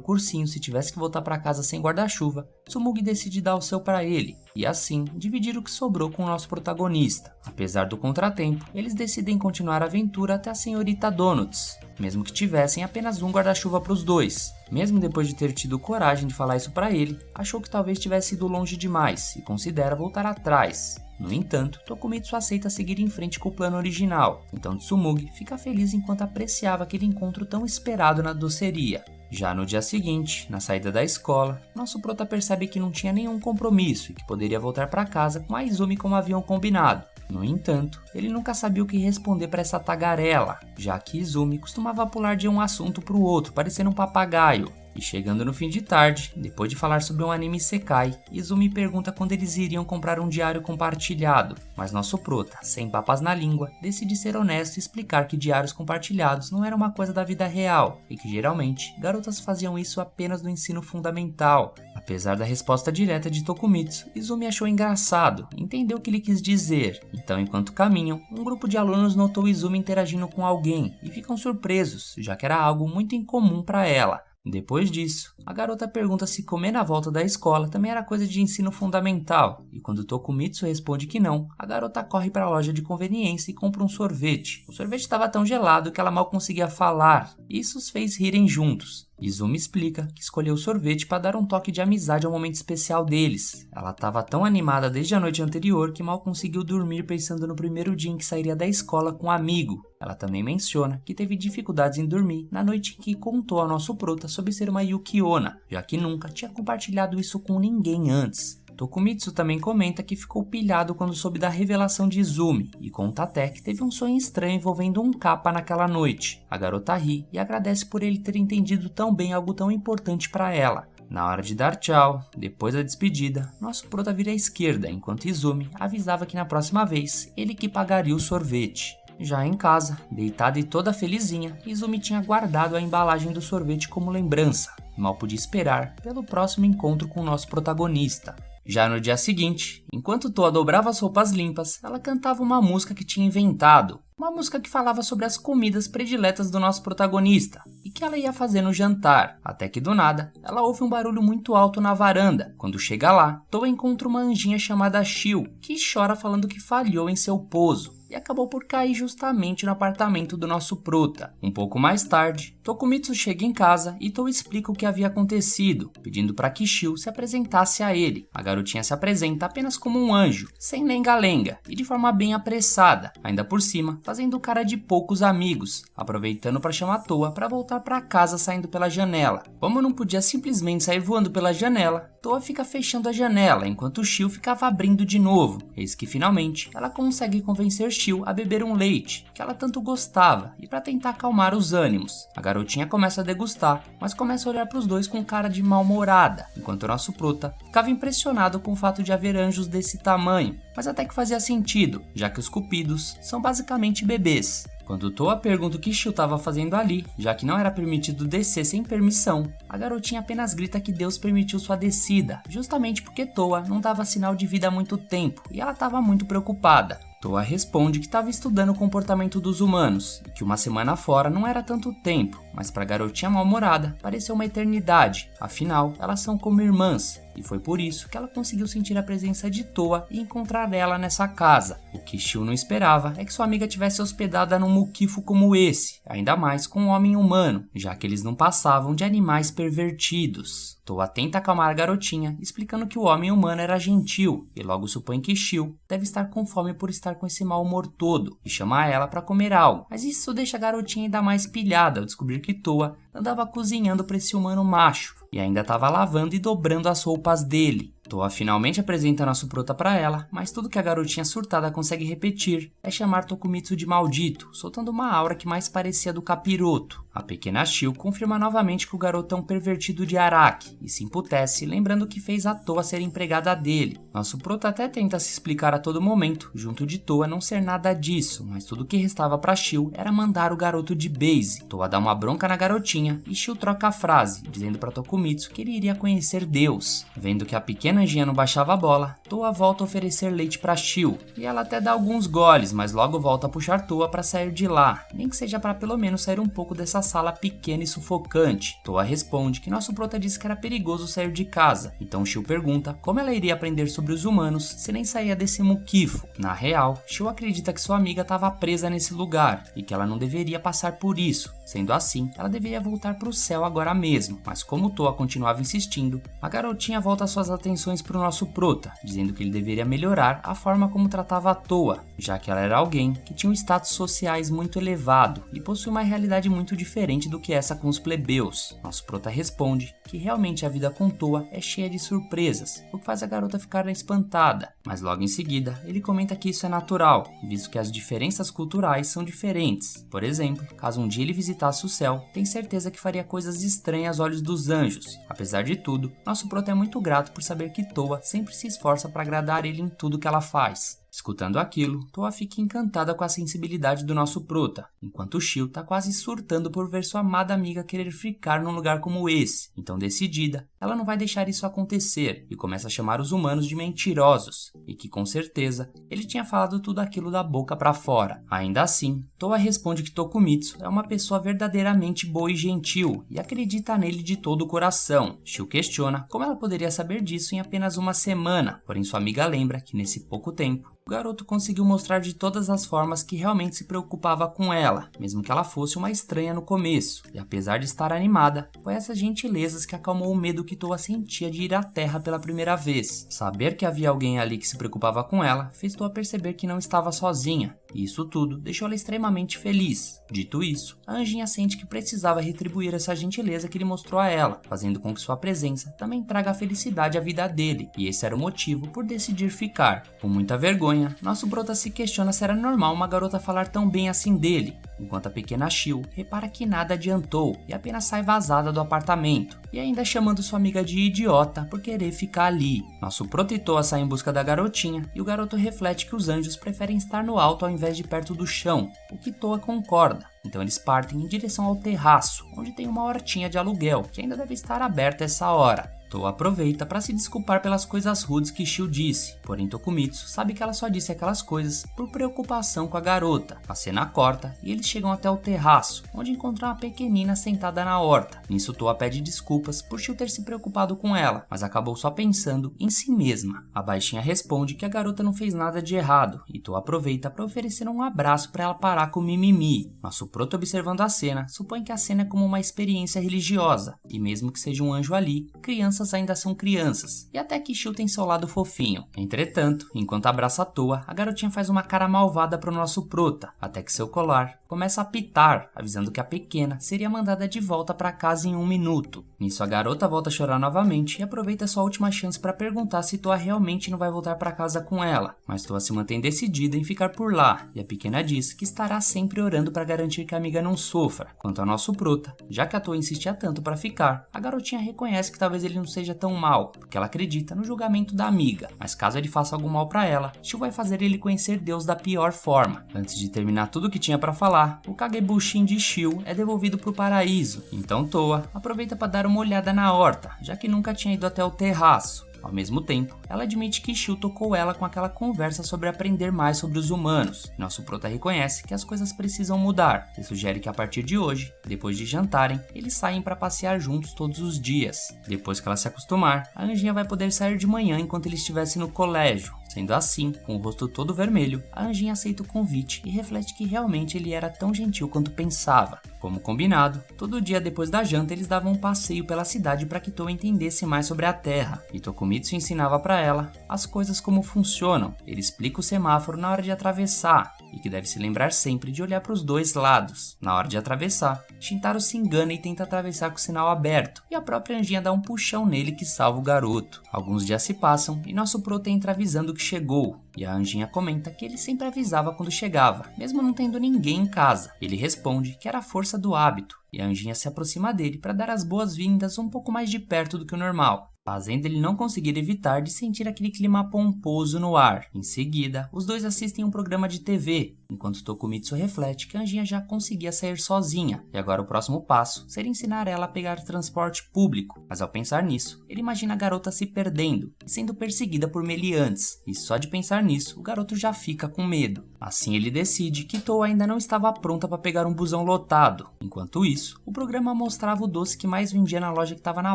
cursinho se tivesse que voltar para casa sem guarda-chuva, Tsumugi decide dar o seu para ele, e assim dividir o que sobrou com o nosso protagonista. Apesar do contratempo, eles decidem continuar a aventura até a senhorita Donuts, mesmo que tivessem apenas um guarda-chuva para os dois. Mesmo depois de ter tido coragem de falar isso para ele, achou que talvez tivesse ido longe demais e considera voltar atrás. No entanto, Tokumitsu aceita seguir em frente com o plano original, então Tsumugi fica feliz enquanto apreciava aquele encontro tão esperado na doceria. Já no dia seguinte, na saída da escola, nosso prota percebe que não tinha nenhum compromisso e que poderia voltar para casa com a Izumi como haviam combinado. No entanto, ele nunca sabia o que responder para essa tagarela, já que Izumi costumava pular de um assunto para o outro, parecendo um papagaio. E chegando no fim de tarde, depois de falar sobre um anime isekai, Izumi pergunta quando eles iriam comprar um diário compartilhado, mas nosso prota, sem papas na língua, decide ser honesto e explicar que diários compartilhados não era uma coisa da vida real e que geralmente garotas faziam isso apenas no ensino fundamental. Apesar da resposta direta de Tokumitsu, Izumi achou engraçado e entendeu o que ele quis dizer. Então, enquanto caminham, um grupo de alunos notou Izumi interagindo com alguém e ficam surpresos, já que era algo muito incomum para ela. Depois disso, a garota pergunta se comer na volta da escola também era coisa de ensino fundamental, e quando Tokumitsu responde que não, a garota corre para a loja de conveniência e compra um sorvete. O sorvete estava tão gelado que ela mal conseguia falar, e isso os fez rirem juntos. Izumi explica que escolheu o sorvete para dar um toque de amizade ao momento especial deles. Ela estava tão animada desde a noite anterior que mal conseguiu dormir pensando no primeiro dia em que sairia da escola com um amigo. Ela também menciona que teve dificuldades em dormir na noite em que contou ao nosso prota sobre ser uma Yukiona, já que nunca tinha compartilhado isso com ninguém antes. Tokumitsu também comenta que ficou pilhado quando soube da revelação de Izumi e conta até que teve um sonho estranho envolvendo um kappa naquela noite. A garota ri e agradece por ele ter entendido tão bem algo tão importante para ela. Na hora de dar tchau, depois da despedida, nosso prota vira à esquerda, enquanto Izumi avisava que na próxima vez ele que pagaria o sorvete. Já em casa, deitada e toda felizinha, Izumi tinha guardado a embalagem do sorvete como lembrança e mal podia esperar pelo próximo encontro com o nosso protagonista. Já no dia seguinte, enquanto Toa dobrava as roupas limpas, ela cantava uma música que tinha inventado. Uma música que falava sobre as comidas prediletas do nosso protagonista e que ela ia fazer no jantar. Até que do nada, ela ouve um barulho muito alto na varanda. Quando chega lá, Toa encontra uma anjinha chamada Shio, que chora falando que falhou em seu pouso e acabou por cair justamente no apartamento do nosso prota. Um pouco mais tarde, Tokumitsu chega em casa e Toa explica o que havia acontecido, pedindo para que Shio se apresentasse a ele. A garotinha se apresenta apenas como um anjo, sem lenga-lenga e de forma bem apressada, ainda por cima fazendo cara de poucos amigos, aproveitando para chamar Toa para voltar para casa saindo pela janela. Como não podia simplesmente sair voando pela janela, Toa fica fechando a janela enquanto Shio ficava abrindo de novo. Eis que finalmente ela consegue convencer Shio a beber um leite que ela tanto gostava e para tentar acalmar os ânimos. A garotinha começa a degustar, mas começa a olhar para os dois com cara de mal-humorada, enquanto o nosso prota ficava impressionado com o fato de haver anjos desse tamanho, mas até que fazia sentido, já que os cupidos são basicamente bebês. Quando Toa pergunta o que Shio estava fazendo ali, já que não era permitido descer sem permissão, a garotinha apenas grita que Deus permitiu sua descida, justamente porque Toa não dava sinal de vida há muito tempo e ela estava muito preocupada. Toa responde que estava estudando o comportamento dos humanos e que uma semana fora não era tanto tempo, mas para a garotinha mal-humorada pareceu uma eternidade, afinal elas são como irmãs. E foi por isso que ela conseguiu sentir a presença de Toa e encontrar ela nessa casa. O que Shio não esperava é que sua amiga tivesse hospedada num mukifo como esse, ainda mais com um homem humano, já que eles não passavam de animais pervertidos. Toa tenta acalmar a garotinha, explicando que o homem humano era gentil, e logo supõe que Shio deve estar com fome por estar com esse mau humor todo, e chama ela para comer algo. Mas isso deixa a garotinha ainda mais pilhada ao descobrir que Toa andava cozinhando para esse humano macho, e ainda estava lavando e dobrando as roupas dele. Toa finalmente apresenta nosso prota para ela, mas tudo que a garotinha surtada consegue repetir é chamar Tokumitsu de maldito, soltando uma aura que mais parecia do capiroto. A pequena Shio confirma novamente que o garoto é um pervertido de Araki e se emputece, lembrando que fez a Toa ser empregada dele. Nosso prota até tenta se explicar a todo momento, junto de Toa não ser nada disso, mas tudo que restava para Shio era mandar o garoto de base. Toa dá uma bronca na garotinha e Shio troca a frase, dizendo para Tokumitsu que ele iria conhecer Deus. Vendo que a pequena anjinha não baixava a bola, Toa volta a oferecer leite para Shio, e ela até dá alguns goles, mas logo volta a puxar Toa para sair de lá, nem que seja para pelo menos sair um pouco dessa sala pequena e sufocante. Toa responde que nosso prota disse que era perigoso sair de casa, então Shio pergunta como ela iria aprender sobre os humanos se nem saía desse mukifo. Na real, Shio acredita que sua amiga estava presa nesse lugar e que ela não deveria passar por isso. Sendo assim, ela deveria voltar para o céu agora mesmo, mas como Toa continuava insistindo, a garotinha volta suas atenções lições para o nosso prota, dizendo que ele deveria melhorar a forma como tratava a Toa, já que ela era alguém que tinha um status sociais muito elevado e possui uma realidade muito diferente do que essa com os plebeus. Nosso prota responde que realmente a vida com Toa é cheia de surpresas, o que faz a garota ficar espantada, mas logo em seguida ele comenta que isso é natural, visto que as diferenças culturais são diferentes. Por exemplo, caso um dia ele visitasse o céu, tem certeza que faria coisas estranhas aos olhos dos anjos. Apesar de tudo, nosso prota é muito grato por saber que Toa sempre se esforça para agradar ele em tudo que ela faz. Escutando aquilo, Toa fica encantada com a sensibilidade do nosso prota, enquanto Shio tá quase surtando por ver sua amada amiga querer ficar num lugar como esse. Então, decidida, ela não vai deixar isso acontecer e começa a chamar os humanos de mentirosos, e que com certeza ele tinha falado tudo aquilo da boca pra fora. Ainda assim, Toa responde que Tokumitsu é uma pessoa verdadeiramente boa e gentil e acredita nele de todo o coração. Shio questiona como ela poderia saber disso em apenas uma semana, porém sua amiga lembra que nesse pouco tempo o garoto conseguiu mostrar de todas as formas que realmente se preocupava com ela, mesmo que ela fosse uma estranha no começo, e apesar de estar animada, foi essas gentilezas que acalmou o medo que Toa sentia de ir à Terra pela primeira vez. Saber que havia alguém ali que se preocupava com ela fez Toa perceber que não estava sozinha, e isso tudo deixou ela extremamente feliz. Dito isso, a anjinha sente que precisava retribuir essa gentileza que ele mostrou a ela, fazendo com que sua presença também traga felicidade à vida dele, e esse era o motivo por decidir ficar. Com muita vergonha, nosso prota se questiona se era normal uma garota falar tão bem assim dele, enquanto a pequena Shio repara que nada adiantou e apenas sai vazada do apartamento, e ainda chamando sua amiga de idiota por querer ficar ali. Nosso prota e Toa saem em busca da garotinha, e o garoto reflete que os anjos preferem estar no alto ao invés de perto do chão, o que Toa concorda. Então eles partem em direção ao terraço, onde tem uma hortinha de aluguel, que ainda deve estar aberta essa hora. Toa aproveita para se desculpar pelas coisas rudes que Shio disse, porém Tokumitsu sabe que ela só disse aquelas coisas por preocupação com a garota. A cena corta e eles chegam até o terraço, onde encontram uma pequenina sentada na horta. Nisso Toa pede desculpas por Shio ter se preocupado com ela, mas acabou só pensando em si mesma. A baixinha responde que a garota não fez nada de errado, e Toa aproveita para oferecer um abraço para ela parar com o mimimi. Nosso prota, observando a cena, supõe que a cena é como uma experiência religiosa, e mesmo que seja um anjo ali, crianças ainda são crianças, e até que Shio tem seu lado fofinho. Entretanto, enquanto abraça a Toa, a garotinha faz uma cara malvada pro nosso prota, até que seu colar começa a apitar, avisando que a pequena seria mandada de volta para casa em 1 minuto. Nisso a garota volta a chorar novamente e aproveita sua última chance para perguntar se Toa realmente não vai voltar para casa com ela, mas Toa se mantém decidida em ficar por lá, e a pequena diz que estará sempre orando para garantir que a amiga não sofra. Quanto ao nosso prota, já que a Toa insistia tanto para ficar, a garotinha reconhece que talvez ele não seja tão mal, porque ela acredita no julgamento da amiga, mas caso ele faça algum mal para ela, Shio vai fazer ele conhecer Deus da pior forma. Antes de terminar tudo o que tinha para falar, o Kagebushin de Shio é devolvido pro paraíso, então Toa aproveita para dar uma olhada na horta, já que nunca tinha ido até o terraço. Ao mesmo tempo, ela admite que Shio tocou ela com aquela conversa sobre aprender mais sobre os humanos. Nosso prota reconhece que as coisas precisam mudar e sugere que a partir de hoje, depois de jantarem, eles saem para passear juntos todos os dias. Depois que ela se acostumar, a anjinha vai poder sair de manhã enquanto ele estivesse no colégio. Sendo assim, com o rosto todo vermelho, a anjinha aceita o convite e reflete que realmente ele era tão gentil quanto pensava. Como combinado, todo dia depois da janta eles davam um passeio pela cidade para que Toa entendesse mais sobre a Terra, e Tokumitsu ensinava para ela as coisas como funcionam. Ele explica o semáforo na hora de atravessar, e que deve se lembrar sempre de olhar para os dois lados. Na hora de atravessar, Shintaro se engana e tenta atravessar com o sinal aberto, e a própria anjinha dá um puxão nele que salva o garoto. Alguns dias se passam e nosso prota entra avisando que chegou, e a anjinha comenta que ele sempre avisava quando chegava, mesmo não tendo ninguém em casa. Ele responde que era a força do hábito, e a anjinha se aproxima dele para dar as boas-vindas um pouco mais de perto do que o normal, fazendo ele não conseguir evitar de sentir aquele clima pomposo no ar. Em seguida, os dois assistem um programa de TV, enquanto Tokumitsu reflete que a anjinha já conseguia sair sozinha, e agora o próximo passo seria ensinar ela a pegar transporte público. Mas ao pensar nisso, ele imagina a garota se perdendo e sendo perseguida por meliantes, e só de pensar nisso, o garoto já fica com medo. Assim ele decide que Toa ainda não estava pronta para pegar um busão lotado. Enquanto isso, o programa mostrava o doce que mais vendia na loja que estava na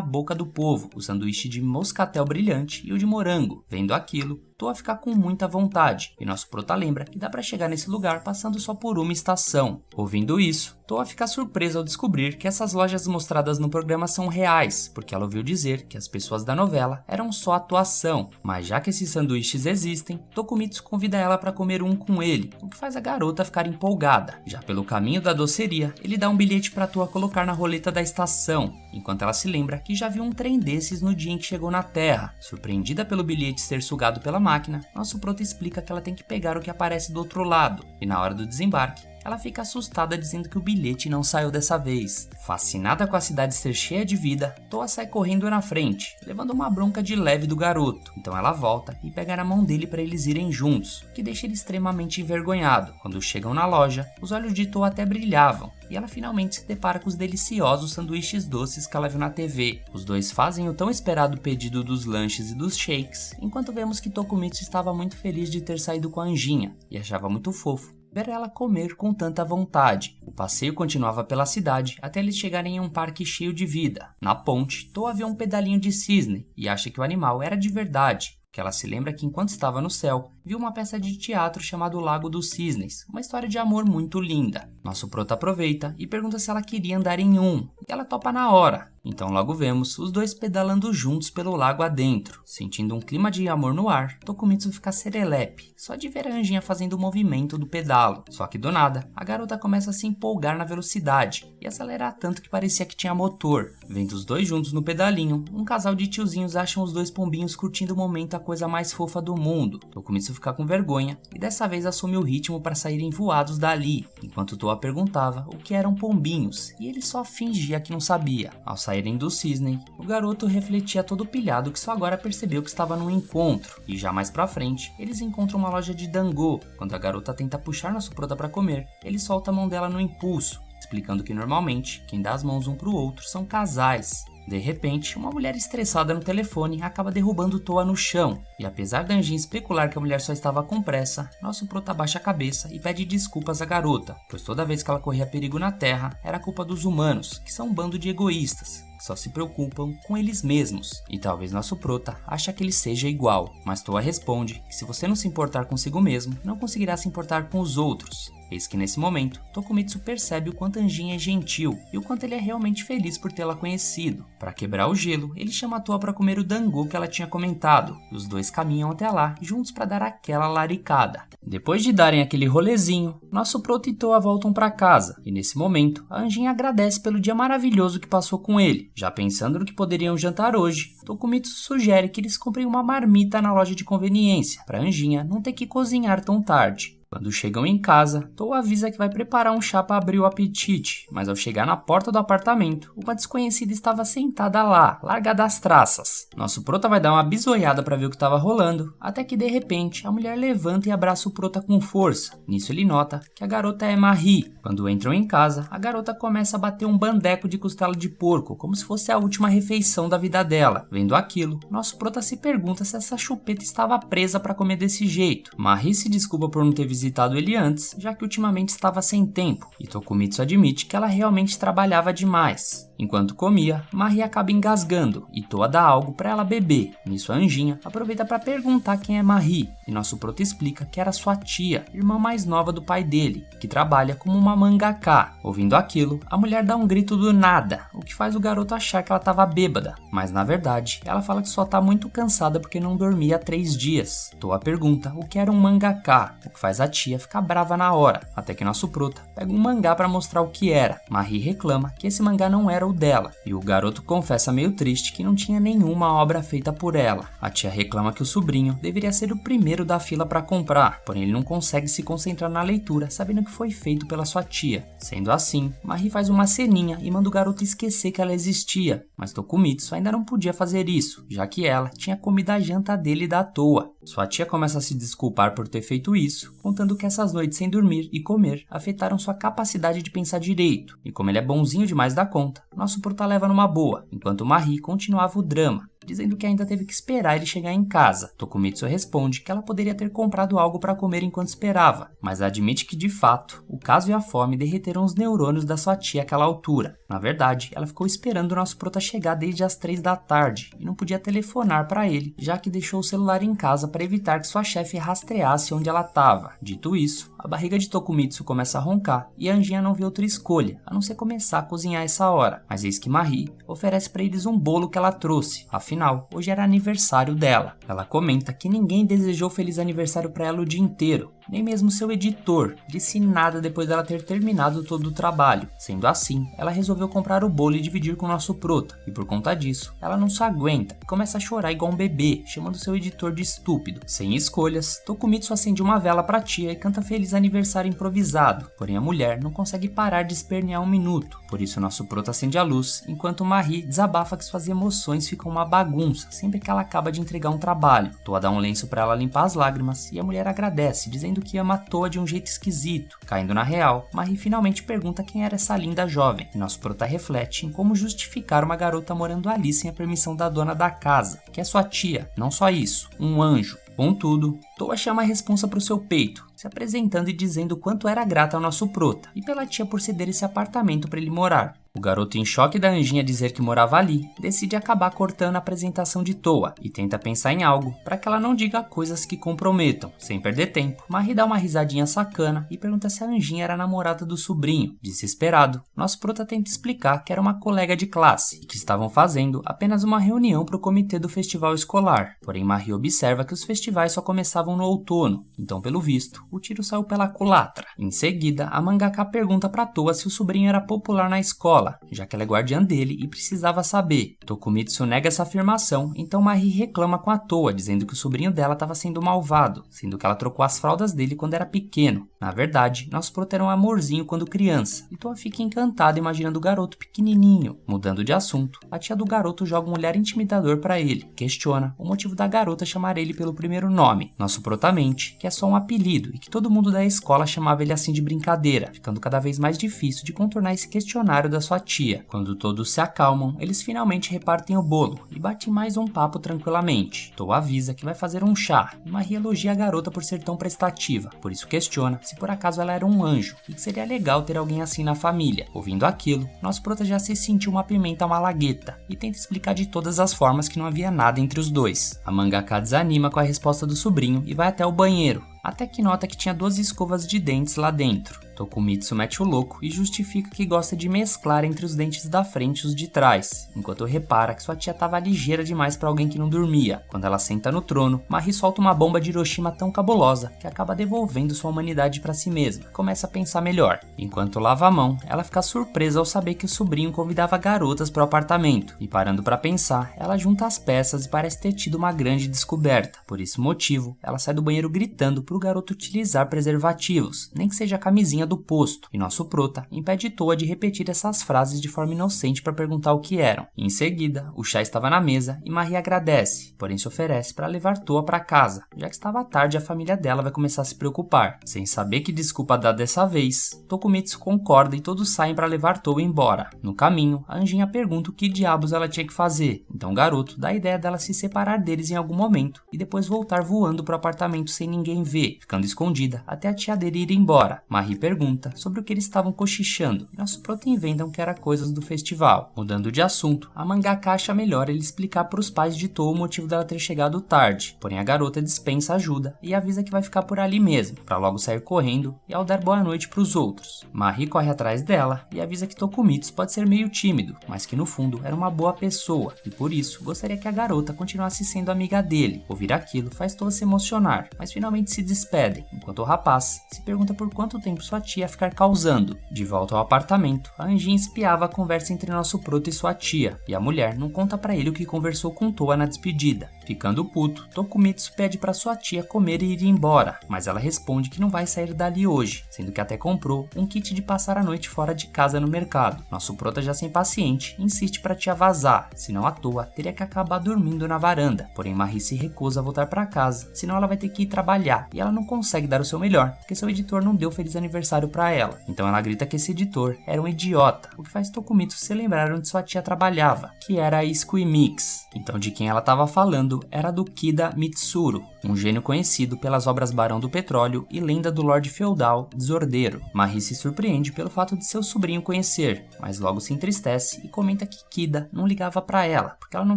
boca do povo, o sanduíche de moscatel brilhante e o de morango. Vendo aquilo, Toa fica com muita vontade, e nosso prota lembra que dá pra chegar nesse lugar passando só por uma estação. Ouvindo isso, Toa fica surpresa ao descobrir que essas lojas mostradas no programa são reais, porque ela ouviu dizer que as pessoas da novela eram só atuação. Mas já que esses sanduíches existem, Tokumitsu convida ela para comer um com ele, o que faz a garota ficar empolgada. Já pelo caminho da doceria, ele dá um bilhete para Toa colocar na roleta da estação, enquanto ela se lembra que já viu um trem desses no dia em que chegou na Terra. Surpreendida pelo bilhete ser sugado pela máquina, nosso prota explica que ela tem que pegar o que aparece do outro lado, e na hora do desembarque, ela fica assustada dizendo que o bilhete não saiu dessa vez. Fascinada com a cidade ser cheia de vida, Toa sai correndo na frente, levando uma bronca de leve do garoto. Então ela volta e pega na mão dele para eles irem juntos, o que deixa ele extremamente envergonhado. Quando chegam na loja, os olhos de Toa até brilhavam, e ela finalmente se depara com os deliciosos sanduíches doces que ela viu na TV. Os dois fazem o tão esperado pedido dos lanches e dos shakes, enquanto vemos que Tokumitsu estava muito feliz de ter saído com a Anjinha, e achava muito fofo ver ela comer com tanta vontade. O passeio continuava pela cidade até eles chegarem em um parque cheio de vida. Na ponte, Toa vê um pedalinho de cisne e acha que o animal era de verdade, que ela se lembra que enquanto estava no céu, viu uma peça de teatro chamada O Lago dos Cisnes, uma história de amor muito linda. Nosso prota aproveita e pergunta se ela queria andar em um, e ela topa na hora. Então logo vemos os dois pedalando juntos pelo lago adentro. Sentindo um clima de amor no ar, Tokumitsu fica serelepe, só de ver a Anjinha fazendo o movimento do pedalo. Só que do nada, a garota começa a se empolgar na velocidade e acelerar tanto que parecia que tinha motor. Vendo os dois juntos no pedalinho, um casal de tiozinhos acham os dois pombinhos curtindo o momento a coisa mais fofa do mundo. Tokumitsu fica com vergonha e dessa vez assume o ritmo para saírem voados dali, enquanto Toa perguntava o que eram pombinhos e ele só fingia que não sabia. Ao saírem do cisne, o garoto refletia todo pilhado que só agora percebeu que estava num encontro, e já mais pra frente, eles encontram uma loja de dango. Quando a garota tenta puxar nosso prota para comer, ele solta a mão dela no impulso, explicando que normalmente quem dá as mãos um pro outro são casais. De repente, uma mulher estressada no telefone acaba derrubando Toa no chão, e apesar da Anjinha especular que a mulher só estava com pressa, nosso prota abaixa a cabeça e pede desculpas à garota, pois toda vez que ela corria perigo na Terra, era culpa dos humanos, que são um bando de egoístas, que só se preocupam com eles mesmos, e talvez nosso prota ache que ele seja igual, mas Toa responde que se você não se importar consigo mesmo, não conseguirá se importar com os outros. Eis que nesse momento, Tokumitsu percebe o quanto Anjinha é gentil e o quanto ele é realmente feliz por tê-la conhecido. Para quebrar o gelo, ele chama Toa para comer o dango que ela tinha comentado, e os dois caminham até lá, juntos para dar aquela laricada. Depois de darem aquele rolezinho, nosso prota e Toa voltam para casa, e nesse momento, a Anjinha agradece pelo dia maravilhoso que passou com ele. Já pensando no que poderiam jantar hoje, Tokumitsu sugere que eles comprem uma marmita na loja de conveniência, para Anjinha não ter que cozinhar tão tarde. Quando chegam em casa, Toa avisa que vai preparar um chá para abrir o apetite, mas ao chegar na porta do apartamento, uma desconhecida estava sentada lá, largada às traças. Nosso prota vai dar uma bisoiada para ver o que estava rolando, até que de repente a mulher levanta e abraça o prota com força. Nisso ele nota que a garota é Marie. Quando entram em casa, a garota começa a bater um bandeco de costela de porco, como se fosse a última refeição da vida dela. Vendo aquilo, nosso prota se pergunta se essa chupeta estava presa para comer desse jeito. Marie se desculpa por não ter visitado ele antes, já que ultimamente estava sem tempo, e Tokumitsu admite que ela realmente trabalhava demais. Enquanto comia, Marie acaba engasgando e Toa dá algo para ela beber. Nisso a Anjinha aproveita para perguntar quem é Marie, e nosso prota explica que era sua tia, irmã mais nova do pai dele, que trabalha como uma mangaka. Ouvindo aquilo, a mulher dá um grito do nada, o que faz o garoto achar que ela estava bêbada, mas na verdade ela fala que só tá muito cansada porque não dormia há 3 dias. Toa pergunta o que era um mangaka, o que faz a tia ficar brava na hora, até que nosso prota pega um mangá para mostrar o que era. Marie reclama que esse mangá não era o dela, e o garoto confessa meio triste que não tinha nenhuma obra feita por ela. A tia reclama que o sobrinho deveria ser o primeiro da fila para comprar, porém ele não consegue se concentrar na leitura, sabendo que foi feito pela sua tia. Sendo assim, Marie faz uma ceninha e manda o garoto esquecer que ela existia, mas Tokumitsu ainda não podia fazer isso, já que ela tinha comido a janta dele da toa. Sua tia começa a se desculpar por ter feito isso, contando que essas noites sem dormir e comer afetaram sua capacidade de pensar direito, e como ele é bonzinho demais da conta, nosso prota leva numa boa, enquanto Marie continuava o drama. dizendo que ainda teve que esperar ele chegar em casa. Tokumitsu responde que ela poderia ter comprado algo para comer enquanto esperava, mas admite que de fato, o caso e a fome derreteram os neurônios da sua tia àquela altura. Na verdade, ela ficou esperando o nosso prota chegar desde as 3 da tarde e não podia telefonar para ele, já que deixou o celular em casa para evitar que sua chefe rastreasse onde ela estava. Dito isso, a barriga de Tokumitsu começa a roncar e a Anjinha não vê outra escolha, a não ser começar a cozinhar essa hora. Mas eis que Marie oferece para eles um bolo que ela trouxe, afinal, hoje era aniversário dela. Ela comenta que ninguém desejou feliz aniversário para ela o dia inteiro, nem mesmo seu editor disse nada depois dela ter terminado todo o trabalho. Sendo assim, ela resolveu comprar o bolo e dividir com o nosso prota, e por conta disso, ela não se aguenta e começa a chorar igual um bebê, chamando seu editor de estúpido. Sem escolhas, Tokumitsu acende uma vela pra tia e canta feliz aniversário improvisado, porém a mulher não consegue parar de espernear um minuto, por isso nosso prota acende a luz, enquanto Marie desabafa que suas emoções ficam uma bagunça sempre que ela acaba de entregar um trabalho. Toa dá um lenço pra ela limpar as lágrimas e a mulher agradece, dizendo que ama Toa de um jeito esquisito. Caindo na real, Marie finalmente pergunta quem era essa linda jovem, e nosso prota reflete em como justificar uma garota morando ali sem a permissão da dona da casa, que é sua tia, não só isso, um anjo. Contudo, Toa chama a responsa pro seu peito, se apresentando e dizendo quanto era grata ao nosso prota, e pela tia por ceder esse apartamento para ele morar. O garoto, em choque da Anjinha dizer que morava ali, decide acabar cortando a apresentação de Toa e tenta pensar em algo para que ela não diga coisas que comprometam. Sem perder tempo, Marie dá uma risadinha sacana e pergunta se a Anjinha era a namorada do sobrinho. Desesperado, nosso prota tenta explicar que era uma colega de classe e que estavam fazendo apenas uma reunião para o comitê do festival escolar. Porém, Marie observa que os festivais só começavam no outono, então pelo visto, o tiro saiu pela culatra. Em seguida, a mangaka pergunta para Toa se o sobrinho era popular na escola, já que ela é guardiã dele e precisava saber. Tokumitsu nega essa afirmação, então Marie reclama com a Toa, dizendo que o sobrinho dela estava sendo malvado, sendo que ela trocou as fraldas dele quando era pequeno. Na verdade, nosso prota era um amorzinho quando criança, e Toa fica encantada imaginando o garoto pequenininho. Mudando de assunto, a tia do garoto joga um olhar intimidador para ele, questiona o motivo da garota chamar ele pelo primeiro nome. Nosso prota mente que é só um apelido e que todo mundo da escola chamava ele assim de brincadeira, ficando cada vez mais difícil de contornar esse questionário da sua tia. Quando todos se acalmam, eles finalmente repartem o bolo e batem mais um papo tranquilamente. Toa avisa que vai fazer um chá e Marie elogia a garota por ser tão prestativa, por isso questiona se por acaso ela era um anjo e que seria legal ter alguém assim na família. Ouvindo aquilo, nosso prota já se sentiu uma pimenta malagueta e tenta explicar de todas as formas que não havia nada entre os dois. A mangaka desanima com a resposta do sobrinho e vai até o banheiro, até que nota que tinha 12 escovas de dentes lá dentro. Tokumitsu mete o louco e justifica que gosta de mesclar entre os dentes da frente e os de trás, enquanto repara que sua tia estava ligeira demais para alguém que não dormia. Quando ela senta no trono, Marie solta uma bomba de Hiroshima tão cabulosa que acaba devolvendo sua humanidade para si mesma. Começa a pensar melhor. Enquanto lava a mão, ela fica surpresa ao saber que o sobrinho convidava garotas para o apartamento, e parando para pensar, ela junta as peças e parece ter tido uma grande descoberta. Por esse motivo, ela sai do banheiro gritando pro garoto utilizar preservativos, nem que seja a camisinha do posto, e nosso prota impede Toa de repetir essas frases de forma inocente para perguntar o que eram. Em seguida, o chá estava na mesa e Marie agradece, porém se oferece para levar Toa para casa, já que estava tarde e a família dela vai começar a se preocupar. Sem saber que desculpa dar dessa vez, Tokumitsu concorda e todos saem para levar Toa embora. No caminho, a Anjinha pergunta o que diabos ela tinha que fazer, então o garoto dá a ideia dela se separar deles em algum momento e depois voltar voando pro apartamento sem ninguém ver, ficando escondida até a tia dele ir embora. Marie pergunta sobre o que eles estavam cochichando e nosso prota inventam que era coisas do festival. Mudando de assunto, a mangaka acha melhor ele explicar para os pais de Toa o motivo dela ter chegado tarde, porém a garota dispensa ajuda e avisa que vai ficar por ali mesmo, para logo sair correndo e ao dar boa noite para os outros. Marie corre atrás dela e avisa que Tokumitsu pode ser meio tímido, mas que no fundo era uma boa pessoa e por isso gostaria que a garota continuasse sendo amiga dele. Ouvir aquilo faz Toa se emocionar, mas finalmente se despedem, enquanto o rapaz se pergunta por quanto tempo sua tia ia ficar causando. De volta ao apartamento, a Anjinha espiava a conversa entre nosso prota e sua tia, e a mulher não conta pra ele o que conversou com Toa na despedida. Ficando puto, Tokumitsu pede pra sua tia comer e ir embora, mas ela responde que não vai sair dali hoje, sendo que até comprou um kit de passar a noite fora de casa no mercado. Nosso prota, já sem paciente, insiste pra tia vazar, senão a Toa teria que acabar dormindo na varanda. Porém Marie se recusa a voltar pra casa, senão ela vai ter que ir trabalhar, e ela não consegue dar o seu melhor, porque seu editor não deu feliz aniversário aniversário para ela. Então ela grita que esse editor era um idiota, o que faz Tokumitsu se lembrar onde sua tia trabalhava, que era a Squeamix. Então de quem ela estava falando era do Kida Mitsuru, um gênio conhecido pelas obras Barão do Petróleo e Lenda do Lorde Feudal Desordeiro. Marie se surpreende pelo fato de seu sobrinho conhecer, mas logo se entristece e comenta que Kida não ligava para ela, porque ela não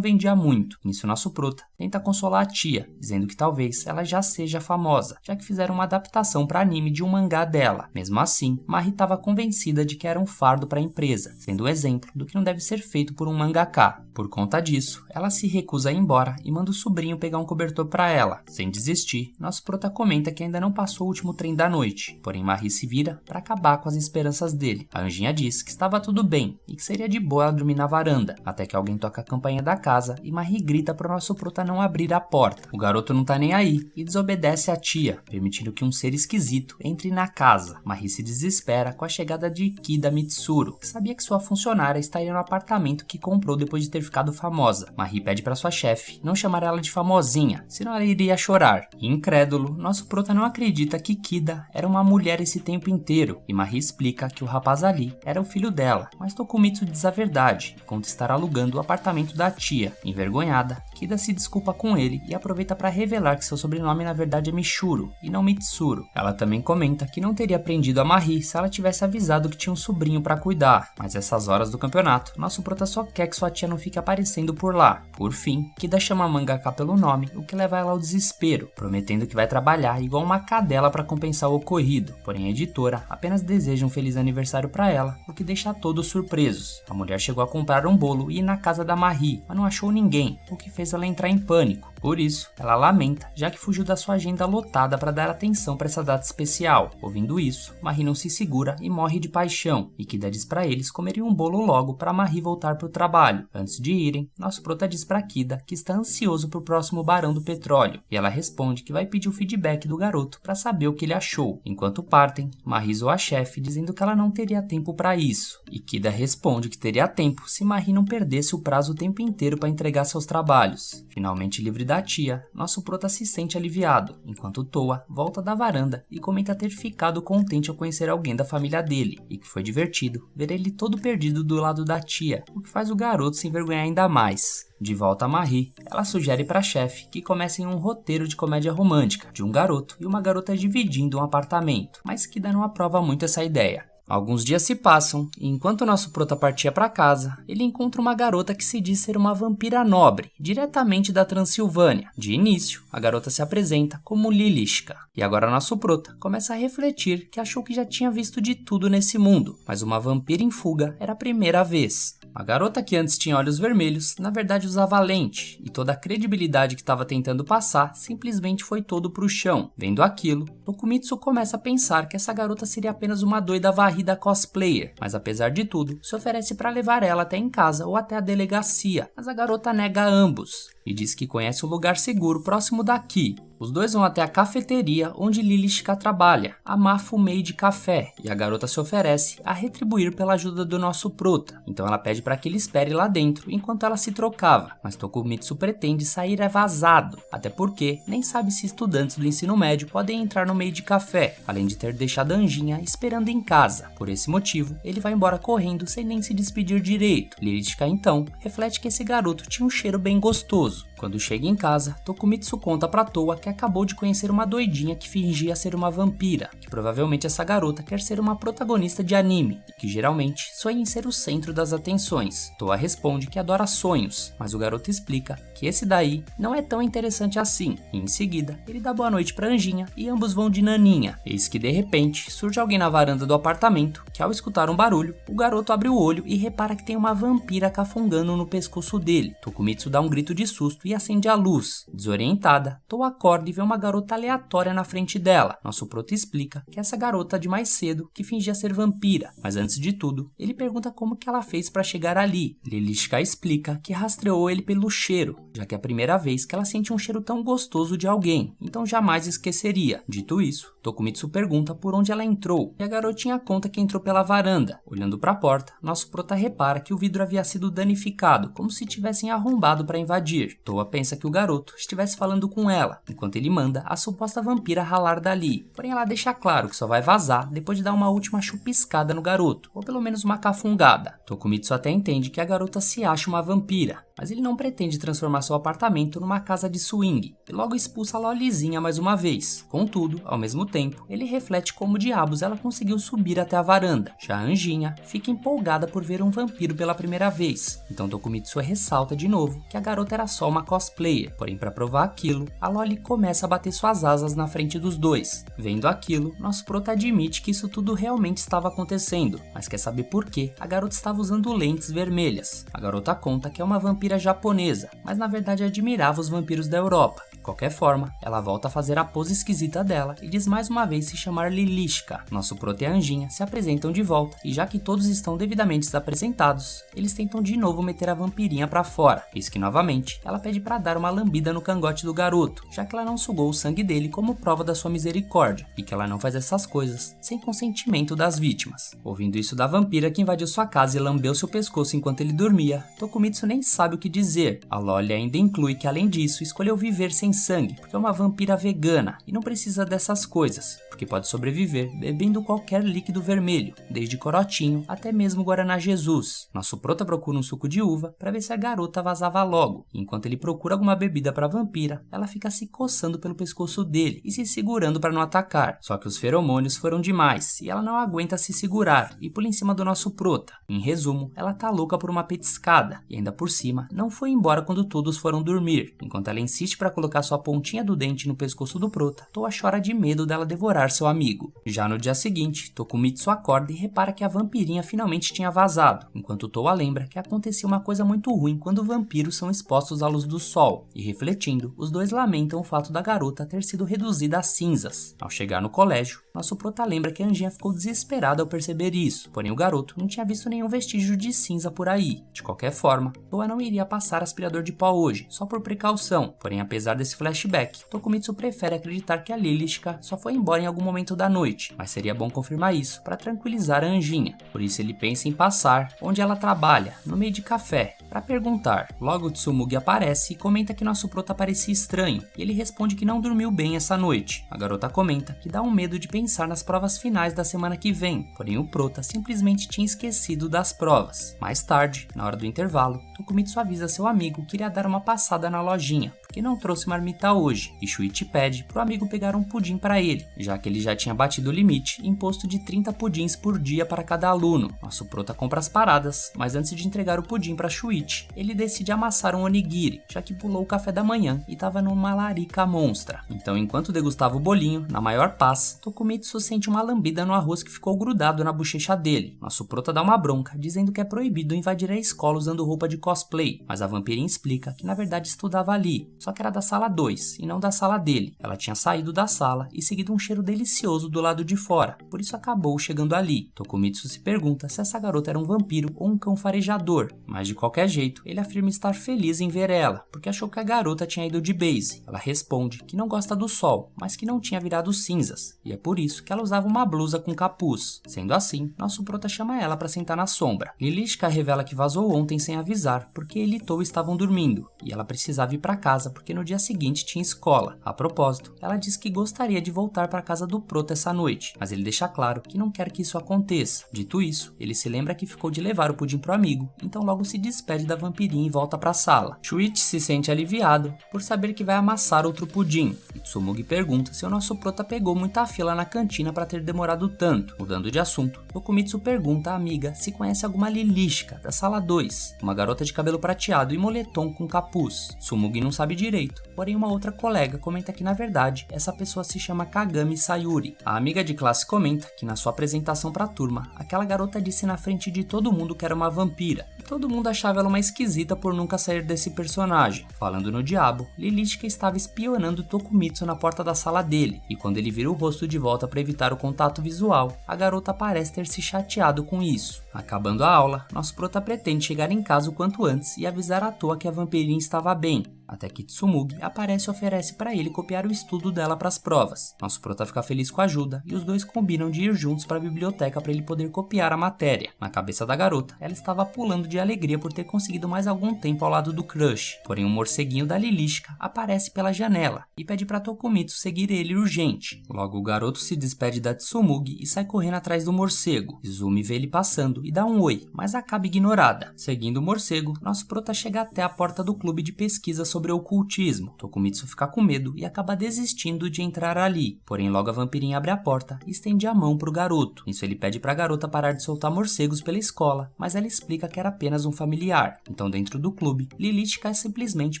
vendia muito. Nisso nosso prota tenta consolar a tia, dizendo que talvez ela já seja famosa, já que fizeram uma adaptação para anime de um mangá dela. Mesmo assim, Marie estava convencida de que era um fardo para a empresa, sendo um exemplo do que não deve ser feito por um mangaka. Por conta disso, ela se recusa a ir embora e manda o sobrinho pegar um cobertor para ela. Sem desistir, nosso prota comenta que ainda não passou o último trem da noite, porém Marie se vira para acabar com as esperanças dele. A anjinha diz que estava tudo bem e que seria de boa ela dormir na varanda, até que alguém toca a campainha da casa e Marie grita para o nosso prota não abrir a porta. O garoto não tá nem aí e desobedece a tia, permitindo que um ser esquisito entre na casa. Marie se desespera com a chegada de Kida Mitsuru, que sabia que sua funcionária estaria no apartamento que comprou depois de ter ficado famosa. Marie pede para sua chefe não chamar ela de famosinha, senão ela iria chorar. E, incrédulo, nosso prota não acredita que Kida era uma mulher esse tempo inteiro, e Marie explica que o rapaz ali era o filho dela, mas Tokumitsu diz a verdade e conta estar alugando o apartamento da tia. Envergonhada, Kida se desculpa com ele e aproveita para revelar que seu sobrenome na verdade é Mishuro e não Mitsuru. Ela também comenta que não teria prendido a Marie se ela tivesse avisado que tinha um sobrinho para cuidar, mas essas horas do campeonato, nosso prota só quer que sua tia não fique aparecendo por lá. Por fim, Kida chama a mangaka pelo nome, o que leva ela ao desespero, prometendo que vai trabalhar igual uma cadela para compensar o ocorrido. Porém a editora apenas deseja um feliz aniversário para ela, o que deixa todos surpresos. A mulher chegou a comprar um bolo e ir na casa da Marie, mas não achou ninguém, o que fez ela entrar em pânico. Por isso, ela lamenta, já que fugiu da sua agenda lotada para dar atenção para essa data especial. Ouvindo isso, Marie não se segura e morre de paixão, e Kida diz para eles comerem um bolo logo para Marie voltar para o trabalho. Antes de irem, nosso prota diz para Kida que está ansioso pro próximo Barão do Petróleo, e ela responde que vai pedir o feedback do garoto para saber o que ele achou. Enquanto partem, Marie zoa a chefe dizendo que ela não teria tempo para isso, e Kida responde que teria tempo se Marie não perdesse o prazo o tempo inteiro para entregar seus trabalhos. Finalmente livre da tia, nosso prota se sente aliviado, enquanto Toa volta da varanda e comenta ter ficado contente ao conhecer alguém da família dele, e que foi divertido ver ele todo perdido do lado da tia, o que faz o garoto se envergonhar ainda mais. De volta a Marie, ela sugere para a chefe que comecem um roteiro de comédia romântica, de um garoto e uma garota dividindo um apartamento, mas Kida não aprova muito essa ideia. Alguns dias se passam, e enquanto nosso prota partia para casa, ele encontra uma garota que se diz ser uma vampira nobre, diretamente da Transilvânia. De início, a garota se apresenta como Lilishka, e agora nosso prota começa a refletir que achou que já tinha visto de tudo nesse mundo, mas uma vampira em fuga era a primeira vez. A garota que antes tinha olhos vermelhos, na verdade usava lente, e toda a credibilidade que estava tentando passar simplesmente foi todo pro chão. Vendo aquilo, Tokumitsu começa a pensar que essa garota seria apenas uma doida varrida cosplayer, mas apesar de tudo, se oferece para levar ela até em casa ou até a delegacia, mas a garota nega ambos e diz que conhece um lugar seguro próximo daqui. Os dois vão até a cafeteria onde Lilishka trabalha, a Mafu Made Café, e a garota se oferece a retribuir pela ajuda do nosso prota. Então ela pede para que ele espere lá dentro enquanto ela se trocava, mas Tokumitsu pretende sair vazado, até porque nem sabe se estudantes do ensino médio podem entrar no Made Café, além de ter deixado a Anjinha esperando em casa. Por esse motivo, ele vai embora correndo sem nem se despedir direito. Lilishka então reflete que esse garoto tinha um cheiro bem gostoso. Quando chega em casa, Tokumitsu conta pra Toa que acabou de conhecer uma doidinha que fingia ser uma vampira, que provavelmente essa garota quer ser uma protagonista de anime, e que geralmente sonha em ser o centro das atenções. Toa responde que adora sonhos, mas o garoto explica que esse daí não é tão interessante assim, e em seguida ele dá boa noite pra Anjinha e ambos vão de naninha. Eis que de repente surge alguém na varanda do apartamento, que ao escutar um barulho, o garoto abre o olho e repara que tem uma vampira cafungando no pescoço dele. Tokumitsu dá um grito de susto e acende a luz. Desorientada, Toa acorda e vê uma garota aleatória na frente dela. Nosso prota explica que essa garota de mais cedo que fingia ser vampira, mas antes de tudo, ele pergunta como que ela fez para chegar ali. Lilishka explica que rastreou ele pelo cheiro, já que é a primeira vez que ela sente um cheiro tão gostoso de alguém, então jamais esqueceria. Dito isso, Tokumitsu pergunta por onde ela entrou, e a garotinha conta que entrou pela varanda. Olhando para a porta, nosso prota repara que o vidro havia sido danificado, como se tivessem arrombado para invadir. Toa Toa pensa que o garoto estivesse falando com ela, enquanto ele manda a suposta vampira ralar dali. Porém, ela deixa claro que só vai vazar depois de dar uma última chupiscada no garoto, ou pelo menos uma cafungada. Tokumitsu até entende que a garota se acha uma vampira, mas ele não pretende transformar seu apartamento numa casa de swing, e logo expulsa a Lolizinha mais uma vez. Contudo, ao mesmo tempo, ele reflete como diabos ela conseguiu subir até a varanda. Já a Anjinha fica empolgada por ver um vampiro pela primeira vez, então Tokumitsu ressalta de novo que a garota era só uma cosplayer, porém para provar aquilo, a Loli começa a bater suas asas na frente dos dois. Vendo aquilo, nosso prota admite que isso tudo realmente estava acontecendo, mas quer saber por que a garota estava usando lentes vermelhas. A garota conta que é uma vampira japonesa, mas na verdade admirava os vampiros da Europa. De qualquer forma, ela volta a fazer a pose esquisita dela e diz mais uma vez se chamar Lilishka. Nosso prota e a Anjinha se apresentam de volta e já que todos estão devidamente apresentados, eles tentam de novo meter a vampirinha pra fora. Eis que novamente, ela pede pra dar uma lambida no cangote do garoto, já que ela não sugou o sangue dele como prova da sua misericórdia, e que ela não faz essas coisas sem consentimento das vítimas. Ouvindo isso da vampira que invadiu sua casa e lambeu seu pescoço enquanto ele dormia, Tokumitsu nem sabe o que dizer. A Loli ainda inclui que além disso, escolheu viver sem sangue, porque é uma vampira vegana e não precisa dessas coisas, porque pode sobreviver bebendo qualquer líquido vermelho, desde corotinho até mesmo Guaraná Jesus. Nosso prota procura um suco de uva para ver se a garota vazava logo, e enquanto ele procura alguma bebida para a vampira, ela fica se coçando pelo pescoço dele e se segurando para não atacar. Só que os feromônios foram demais e ela não aguenta se segurar e pula em cima do nosso prota. Em resumo, ela tá louca por uma petiscada e ainda por cima não foi embora quando todos foram dormir. Enquanto ela insiste para colocar sua pontinha do dente no pescoço do prota, Toa chora de medo dela devorar seu amigo. Já no dia seguinte, Tokumitsu acorda e repara que a vampirinha finalmente tinha vazado, enquanto Toa lembra que acontecia uma coisa muito ruim quando vampiros são expostos à luz do sol, e refletindo, os dois lamentam o fato da garota ter sido reduzida a cinzas. Ao chegar no colégio, nosso prota lembra que a Anjinha ficou desesperada ao perceber isso, porém o garoto não tinha visto nenhum vestígio de cinza por aí. De qualquer forma, Toa não iria passar aspirador de pó hoje, só por precaução, porém apesar desse flashback, Tokumitsu prefere acreditar que a Lilishka só foi embora em algum momento da noite, mas seria bom confirmar isso para tranquilizar a Anjinha. Por isso ele pensa em passar onde ela trabalha, no meio de café, para perguntar. Logo Tsumugi aparece e comenta que nosso prota parecia estranho, e ele responde que não dormiu bem essa noite. A garota comenta que dá um medo de pensar nas provas finais da semana que vem, porém o prota simplesmente tinha esquecido das provas. Mais tarde, na hora do intervalo, Tokumitsu avisa seu amigo que iria dar uma passada na lojinha, porque não trouxe marmita hoje, e Shuichi pede pro amigo pegar um pudim para ele, já que ele já tinha batido o limite imposto de 30 pudins por dia para cada aluno. Nosso prota compra as paradas, mas antes de entregar o pudim para Shuichi, ele decide amassar um onigiri, já que pulou o café da manhã e estava numa larica monstra. Então, enquanto degustava o bolinho, na maior paz, Tokumitsu sente uma lambida no arroz que ficou grudado na bochecha dele. Nosso prota dá uma bronca, dizendo que é proibido invadir a escola usando roupa de cosplay, mas a vampirinha explica que na verdade estudava ali, só que era da sala 2 e não da sala dele. Ela tinha saído da sala e seguido um cheiro delicioso do lado de fora, por isso acabou chegando ali. Tokumitsu se pergunta se essa garota era um vampiro ou um cão farejador, mas de qualquer jeito, ele afirma estar feliz em ver ela, porque achou que a garota tinha ido de base. Ela responde que não gosta do sol, mas que não tinha virado cinzas, e é por isso que ela usava uma blusa com capuz. Sendo assim, nosso prota chama ela para sentar na sombra. Lilishka revela que vazou ontem sem avisar, porque ele e Toa estavam dormindo, e ela precisava ir para casa porque no dia seguinte tinha escola. A propósito, ela diz que gostaria de voltar para casa do prota essa noite, mas ele deixa claro que não quer que isso aconteça. Dito isso, ele se lembra que ficou de levar o pudim pro amigo, então logo se despede da vampirinha e volta pra sala. Shuichi se sente aliviado por saber que vai amassar outro pudim, e Tsumugi pergunta se o nosso prota pegou muita fila na cantina para ter demorado tanto. Mudando de assunto, Tokumitsu pergunta à amiga se conhece alguma Lilishka da sala 2, uma garota de cabelo prateado e moletom com capuz. Tsumugi não sabe direito, porém uma outra colega comenta que na verdade essa pessoa se chama Kagami Sayuri. A amiga de classe comenta que na sua apresentação pra turma, aquela garota disse na frente de todo mundo que era uma vampira, e todo mundo achava ela uma esquisita por nunca sair desse personagem. Falando no diabo, Lilishka estava espionando Tokumitsu na porta da sala dele, e quando ele vira o rosto de volta para evitar o contato visual, a garota parece ter se chateado com isso. Acabando a aula, nosso prota pretende chegar em casa o quanto antes e avisar à toa que a vampirinha estava bem, até que Tsumugi aparece e oferece para ele copiar o estudo dela para as provas. Nosso prota fica feliz com a ajuda e os dois combinam de ir juntos para a biblioteca para ele poder copiar a matéria. Na cabeça da garota, ela estava pulando de alegria por ter conseguido mais algum tempo ao lado do crush. Porém, o morceguinho da Lilishka aparece pela janela e pede para Tokumitsu seguir ele urgente. Logo, o garoto se despede da Tsumugi e sai correndo atrás do morcego. Izumi vê ele passando e dá um oi, mas acaba ignorada. Seguindo o morcego, nosso prota chega até a porta do clube de pesquisa sobre ocultismo. Tokumitsu fica com medo e acaba desistindo de entrar ali. Porém, logo a vampirinha abre a porta e estende a mão pro garoto. Nisso ele pede pra garota parar de soltar morcegos pela escola, mas ela explica que era apenas um familiar. Então, dentro do clube, Lilithka simplesmente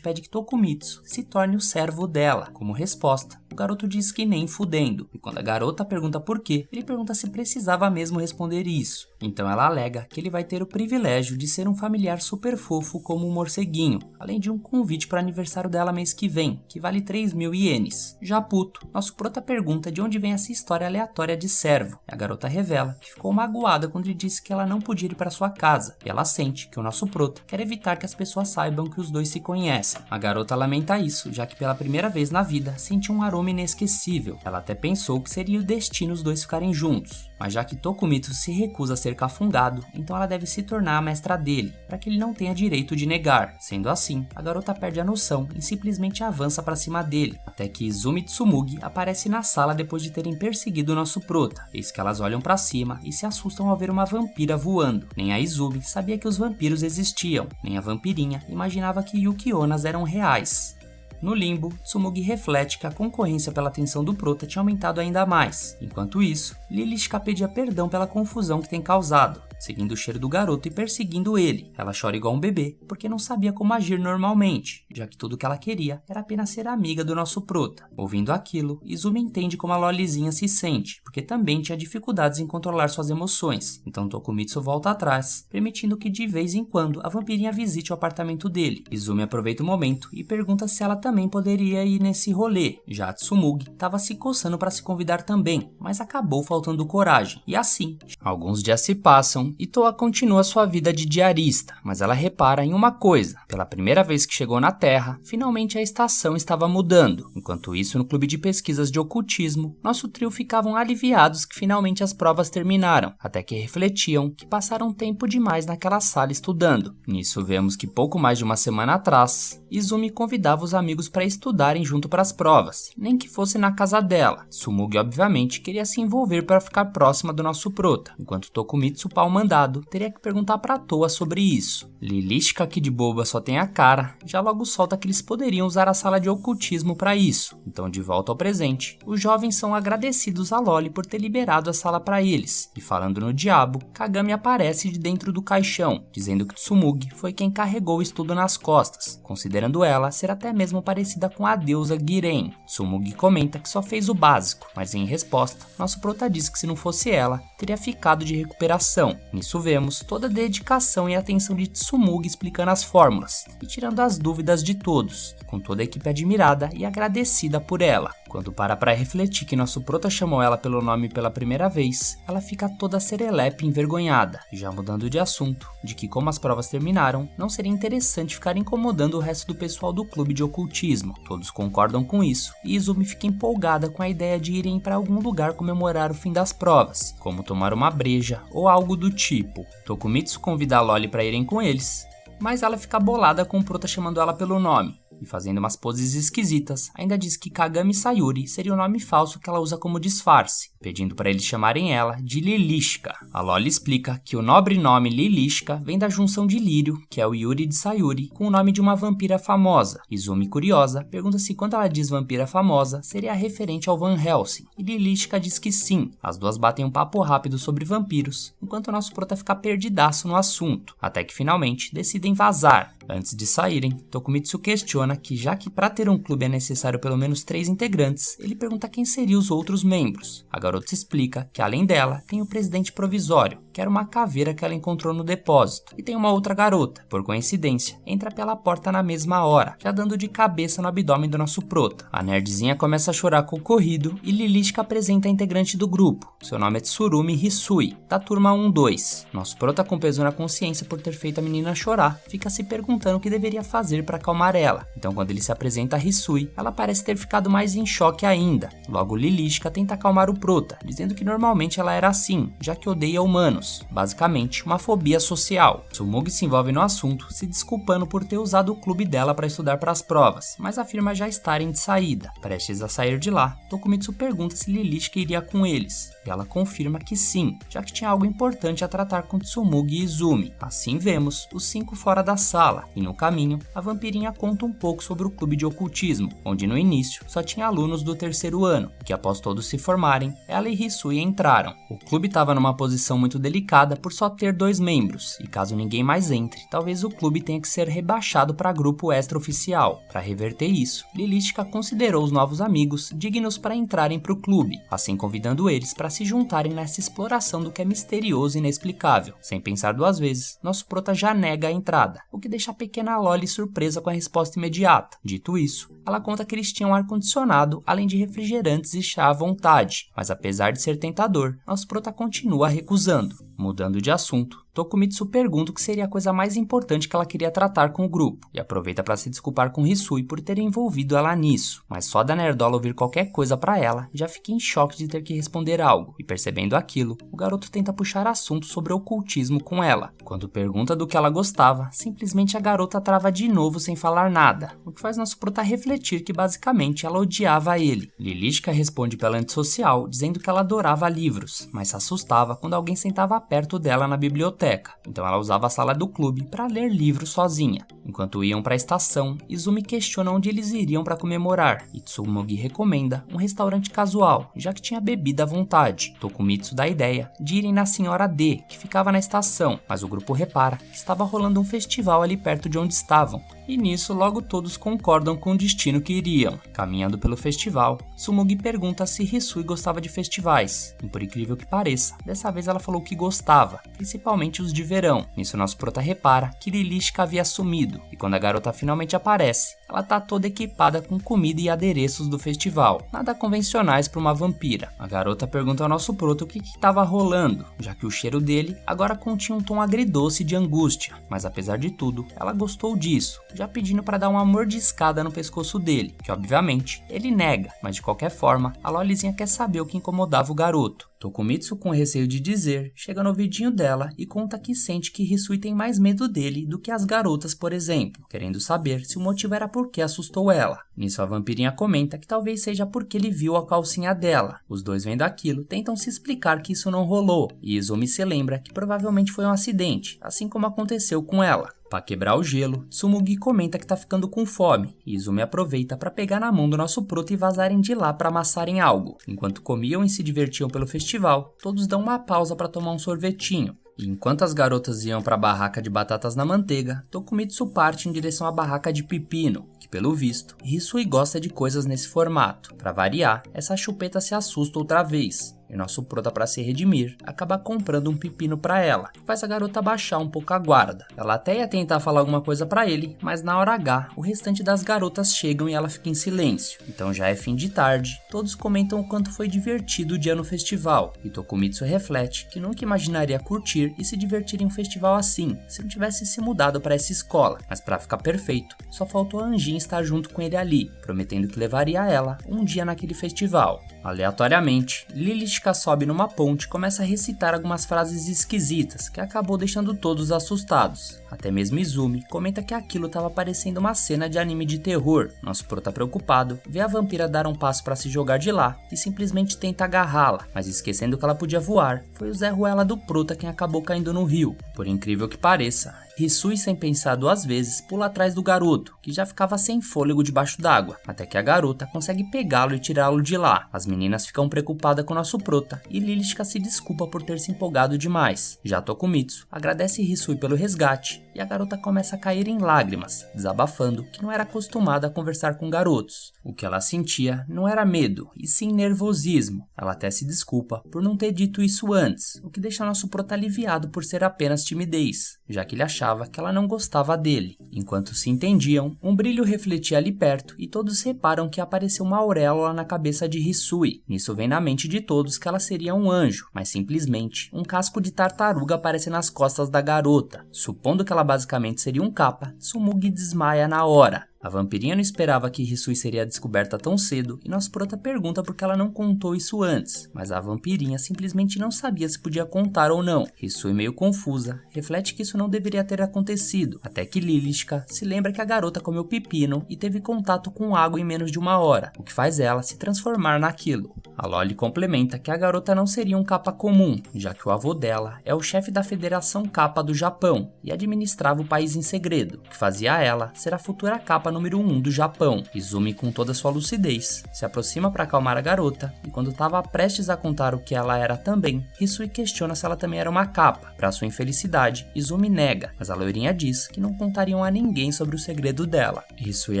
pede que Tokumitsu se torne o servo dela. Como resposta, o garoto diz que nem fudendo. E quando a garota pergunta por quê, ele pergunta se precisava mesmo responder isso. Então ela alega que ele vai ter o privilégio de ser um familiar super fofo como um morceguinho, além de um convite para o aniversário dela mês que vem, que vale 3.000 ienes. Já puto, nosso prota pergunta de onde vem essa história aleatória de servo. E a garota revela que ficou magoada quando ele disse que ela não podia ir para sua casa. E ela sente que o nosso prota quer evitar que as pessoas saibam que os dois se conhecem. A garota lamenta isso, já que pela primeira vez na vida sentiu um aroma inesquecível. Ela até pensou que seria o destino os dois ficarem juntos. Mas já que Tokumitsu se recusa a ser cafungado, então ela deve se tornar a mestra dele, para que ele não tenha direito de negar. Sendo assim, a garota perde a noção e simplesmente avança para cima dele, até que Izumi Tsumugi aparece na sala depois de terem perseguido o nosso prota. Eis que elas olham para cima e se assustam ao ver uma vampira voando. Nem a Izumi sabia que os vampiros existiam, nem a vampirinha imaginava que Yukionas eram reais. No limbo, Tsumugi reflete que a concorrência pela atenção do prota tinha aumentado ainda mais. Enquanto isso, Lilithka pedia perdão pela confusão que tem causado, seguindo o cheiro do garoto e perseguindo ele. Ela chora igual um bebê, porque não sabia como agir normalmente, já que tudo que ela queria era apenas ser amiga do nosso prota. Ouvindo aquilo, Izumi entende como a lolizinha se sente, porque também tinha dificuldades em controlar suas emoções. Então Tokumitsu volta atrás, permitindo que de vez em quando a vampirinha visite o apartamento dele. Izumi aproveita o momento e pergunta se ela também poderia ir nesse rolê. Já a Tsumugi estava se coçando para se convidar também, mas acabou faltando coragem. E assim, alguns dias se passam e Toa continua sua vida de diarista, mas ela repara em uma coisa. Pela primeira vez que chegou na Terra, finalmente a estação estava mudando. Enquanto isso, no clube de pesquisas de ocultismo, nosso trio ficavam aliviados que finalmente as provas terminaram, até que refletiam que passaram tempo demais naquela sala estudando. Nisso vemos que pouco mais de uma semana atrás, Izumi convidava os amigos para estudarem junto para as provas, nem que fosse na casa dela. Tsumugi obviamente queria se envolver para ficar próxima do nosso prota, enquanto Tokumitsu, pau mandado, teria que perguntar para Toa sobre isso. Lilithka, que de boba só tem a cara, já logo solta que eles poderiam usar a sala de ocultismo para isso. Então, de volta ao presente, os jovens são agradecidos a Loli por ter liberado a sala para eles. E falando no diabo, Kagami aparece de dentro do caixão, dizendo que Tsumugi foi quem carregou o estudo nas costas, considerando ela ser até mesmo parecida com a deusa Giren. Tsumugi comenta que só fez o básico, mas em resposta, nosso prota diz que se não fosse ela, teria ficado de recuperação. Nisso vemos toda a dedicação e atenção de Tsumugi explicando as fórmulas e tirando as dúvidas de todos, com toda a equipe admirada e agradecida por ela. Quando para refletir que nosso prota chamou ela pelo nome pela primeira vez, ela fica toda serelepe e envergonhada, já mudando de assunto, de que como as provas terminaram, não seria interessante ficar incomodando o resto do pessoal do clube de ocultismo. Todos concordam com isso, e Izumi fica empolgada com a ideia de irem para algum lugar comemorar o fim das provas, como tomar uma breja ou algo do tipo. Tokumitsu convida a Loli para irem com eles, mas ela fica bolada com o prota chamando ela pelo nome. E fazendo umas poses esquisitas, ainda diz que Kagami Sayuri seria o nome falso que ela usa como disfarce, pedindo para eles chamarem ela de Lilithka. A Loli explica que o nobre nome Lilithka vem da junção de Lírio, que é o Yuri de Sayuri, com o nome de uma vampira famosa. Izumi, curiosa, pergunta se quando ela diz vampira famosa, seria referente ao Van Helsing, e Lilithka diz que sim. As duas batem um papo rápido sobre vampiros, enquanto o nosso prota fica perdidaço no assunto, até que finalmente decidem vazar. Antes de saírem, Tokumitsu questiona que já que para ter um clube é necessário pelo menos 3 integrantes, ele pergunta quem seriam os outros membros. A garota explica que além dela, tem o presidente provisório, que era uma caveira que ela encontrou no depósito, e tem uma outra garota, por coincidência, entra pela porta na mesma hora, já dando de cabeça no abdômen do nosso prota. A nerdzinha começa a chorar com o corrido e Lilithka apresenta a integrante do grupo. Seu nome é Tsurumi Hisui, da turma 1-2. Nosso prota, com peso na consciência por ter feito a menina chorar, fica se perguntando o que deveria fazer para acalmar ela. Então, quando ele se apresenta a Hisui, ela parece ter ficado mais em choque ainda. Logo, Lilithka tenta acalmar o prota, dizendo que normalmente ela era assim, já que odeia humanos. humanos, basicamente uma fobia social. Tsumugi se envolve no assunto, se desculpando por ter usado o clube dela para estudar para as provas, mas afirma já estarem de saída. Prestes a sair de lá, Tokumitsu pergunta se Lilithka iria com eles, e ela confirma que sim, já que tinha algo importante a tratar com Tsumugi e Izumi. Assim vemos os 5 fora da sala, e no caminho, a vampirinha conta um pouco sobre o clube de ocultismo, onde no início só tinha alunos do 3º ano, e que após todos se formarem, ela e Hisui entraram. O clube estava numa posição muito delicada por só ter 2 membros, e caso ninguém mais entre, talvez o clube tenha que ser rebaixado para grupo extraoficial. Para reverter isso, Lilithka considerou os novos amigos dignos para entrarem para o clube, assim convidando eles para se juntarem nessa exploração do que é misterioso e inexplicável. Sem pensar 2 vezes, nosso prota já nega a entrada, o que deixa a pequena Loli surpresa com a resposta imediata. Dito isso, ela conta que eles tinham ar-condicionado, além de refrigerantes e chá à vontade, mas apesar de ser tentador, nosso prota continua recusando. Mudando de assunto, Tokumitsu pergunta o que seria a coisa mais importante que ela queria tratar com o grupo, e aproveita para se desculpar com Hisui por ter envolvido ela nisso, mas só da nerdola ouvir qualquer coisa para ela, já fica em choque de ter que responder algo, e percebendo aquilo, o garoto tenta puxar assunto sobre ocultismo com ela. Quando pergunta do que ela gostava, simplesmente a garota trava de novo sem falar nada, o que faz nosso prota refletir que basicamente ela odiava ele. Lilithka responde pela antissocial, dizendo que ela adorava livros, mas se assustava quando alguém sentava perto dela na biblioteca, então ela usava a sala do clube para ler livros sozinha. Enquanto iam para a estação, Izumi questiona onde eles iriam para comemorar, e Tsumugi recomenda um restaurante casual, já que tinha bebida à vontade. Tokumitsu dá a ideia de irem na Senhora D, que ficava na estação, mas o grupo repara que estava rolando um festival ali perto de onde estavam, e nisso logo todos concordam com o destino que iriam. Caminhando pelo festival, Tsumugi pergunta se Hisui gostava de festivais, e por incrível que pareça, dessa vez ela falou que gostava, principalmente os de verão. Nisso nosso prota repara que Lilithka havia sumido, e quando a garota finalmente aparece, ela tá toda equipada com comida e adereços do festival, nada convencionais para uma vampira. A garota pergunta ao nosso prota o que estava rolando, já que o cheiro dele agora continha um tom agridoce de angústia, mas apesar de tudo, ela gostou disso, já pedindo para dar uma mordiscada no pescoço dele, que obviamente ele nega, mas de qualquer forma, a Lolizinha quer saber o que incomodava o garoto. Tokumitsu, com receio de dizer, chega no ouvidinho dela e conta que sente que Hisui tem mais medo dele do que as garotas, por exemplo, querendo saber se o motivo era porque assustou ela. Nisso a vampirinha comenta que talvez seja porque ele viu a calcinha dela. Os dois vendo aquilo tentam se explicar que isso não rolou, e Izumi se lembra que provavelmente foi um acidente, assim como aconteceu com ela. Para quebrar o gelo, Tsumugi comenta que tá ficando com fome, e Izumi aproveita para pegar na mão do nosso prota e vazarem de lá para amassarem algo. Enquanto comiam e se divertiam pelo festival, todos dão uma pausa para tomar um sorvetinho. E enquanto as garotas iam para a barraca de batatas na manteiga, Tokumitsu parte em direção à barraca de pepino, que pelo visto, Hisui gosta de coisas nesse formato. Para variar, essa chupeta se assusta outra vez, e nosso prota, para se redimir, acaba comprando um pepino para ela, que faz a garota baixar um pouco a guarda. Ela até ia tentar falar alguma coisa para ele, mas na hora H, o restante das garotas chegam e ela fica em silêncio. Então já é fim de tarde, todos comentam o quanto foi divertido o dia no festival, e Tokumitsu reflete que nunca imaginaria curtir e se divertir em um festival assim, se não tivesse se mudado para essa escola. Mas para ficar perfeito, só faltou a Anjin estar junto com ele ali, prometendo que levaria ela um dia naquele festival. Aleatoriamente, Lilithka sobe numa ponte e começa a recitar algumas frases esquisitas, que acabou deixando todos assustados. Até mesmo Izumi comenta que aquilo estava parecendo uma cena de anime de terror. Nosso prota, preocupado, vê a vampira dar um passo para se jogar de lá e simplesmente tenta agarrá-la, mas esquecendo que ela podia voar, foi o Zé Ruela do prota quem acabou caindo no rio. Por incrível que pareça, Hisui, sem pensar 2 vezes, pula atrás do garoto, que já ficava sem fôlego debaixo d'água, até que a garota consegue pegá-lo e tirá-lo de lá. As meninas ficam preocupadas com nosso prota, e Lilithka se desculpa por ter se empolgado demais. Já Tokumitsu agradece Hisui pelo resgate, e a garota começa a cair em lágrimas, desabafando que não era acostumada a conversar com garotos. O que ela sentia não era medo, e sim nervosismo. Ela até se desculpa por não ter dito isso antes, o que deixa nosso prota aliviado por ser apenas timidez, já que ele achava que ela não gostava dele. Enquanto se entendiam, um brilho refletia ali perto e todos reparam que apareceu uma auréola na cabeça de Hisui. Nisso vem na mente de todos que ela seria um anjo, mas simplesmente um casco de tartaruga aparece nas costas da garota. Supondo que ela basicamente seria um capa, Tsumugi desmaia na hora. A vampirinha não esperava que Hisui seria descoberta tão cedo e nosso prota pergunta por que ela não contou isso antes, mas a vampirinha simplesmente não sabia se podia contar ou não. Hisui, meio confusa, reflete que isso não deveria ter acontecido, até que Lilithka se lembra que a garota comeu pepino e teve contato com água em menos de 1 hora, o que faz ela se transformar naquilo. A Loli complementa que a garota não seria um Kappa comum, já que o avô dela é o chefe da Federação Kappa do Japão e administrava o país em segredo, o que fazia ela ser a futura Kappa número 1 do Japão. Izumi, com toda sua lucidez, se aproxima para acalmar a garota e quando estava prestes a contar o que ela era também, Hisui questiona se ela também era uma Kappa. Para sua infelicidade, Izumi nega, mas a loirinha diz que não contariam a ninguém sobre o segredo dela. Hisui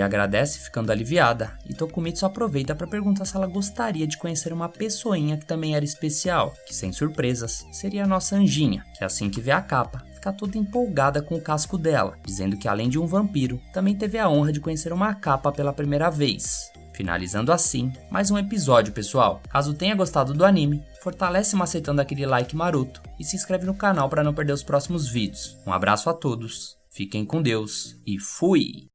agradece, ficando aliviada, e Tokumitsu aproveita para perguntar se ela gostaria de conhecer uma pessoinha que também era especial, que sem surpresas seria a nossa Anjinha, que assim que vê a Kappa, fica toda empolgada com o casco dela, dizendo que além de um vampiro, também teve a honra de conhecer uma Kappa pela primeira vez. Finalizando assim, mais um episódio, pessoal. Caso tenha gostado do anime, fortalece macetando aquele like maroto e se inscreve no canal para não perder os próximos vídeos. Um abraço a todos, fiquem com Deus e fui!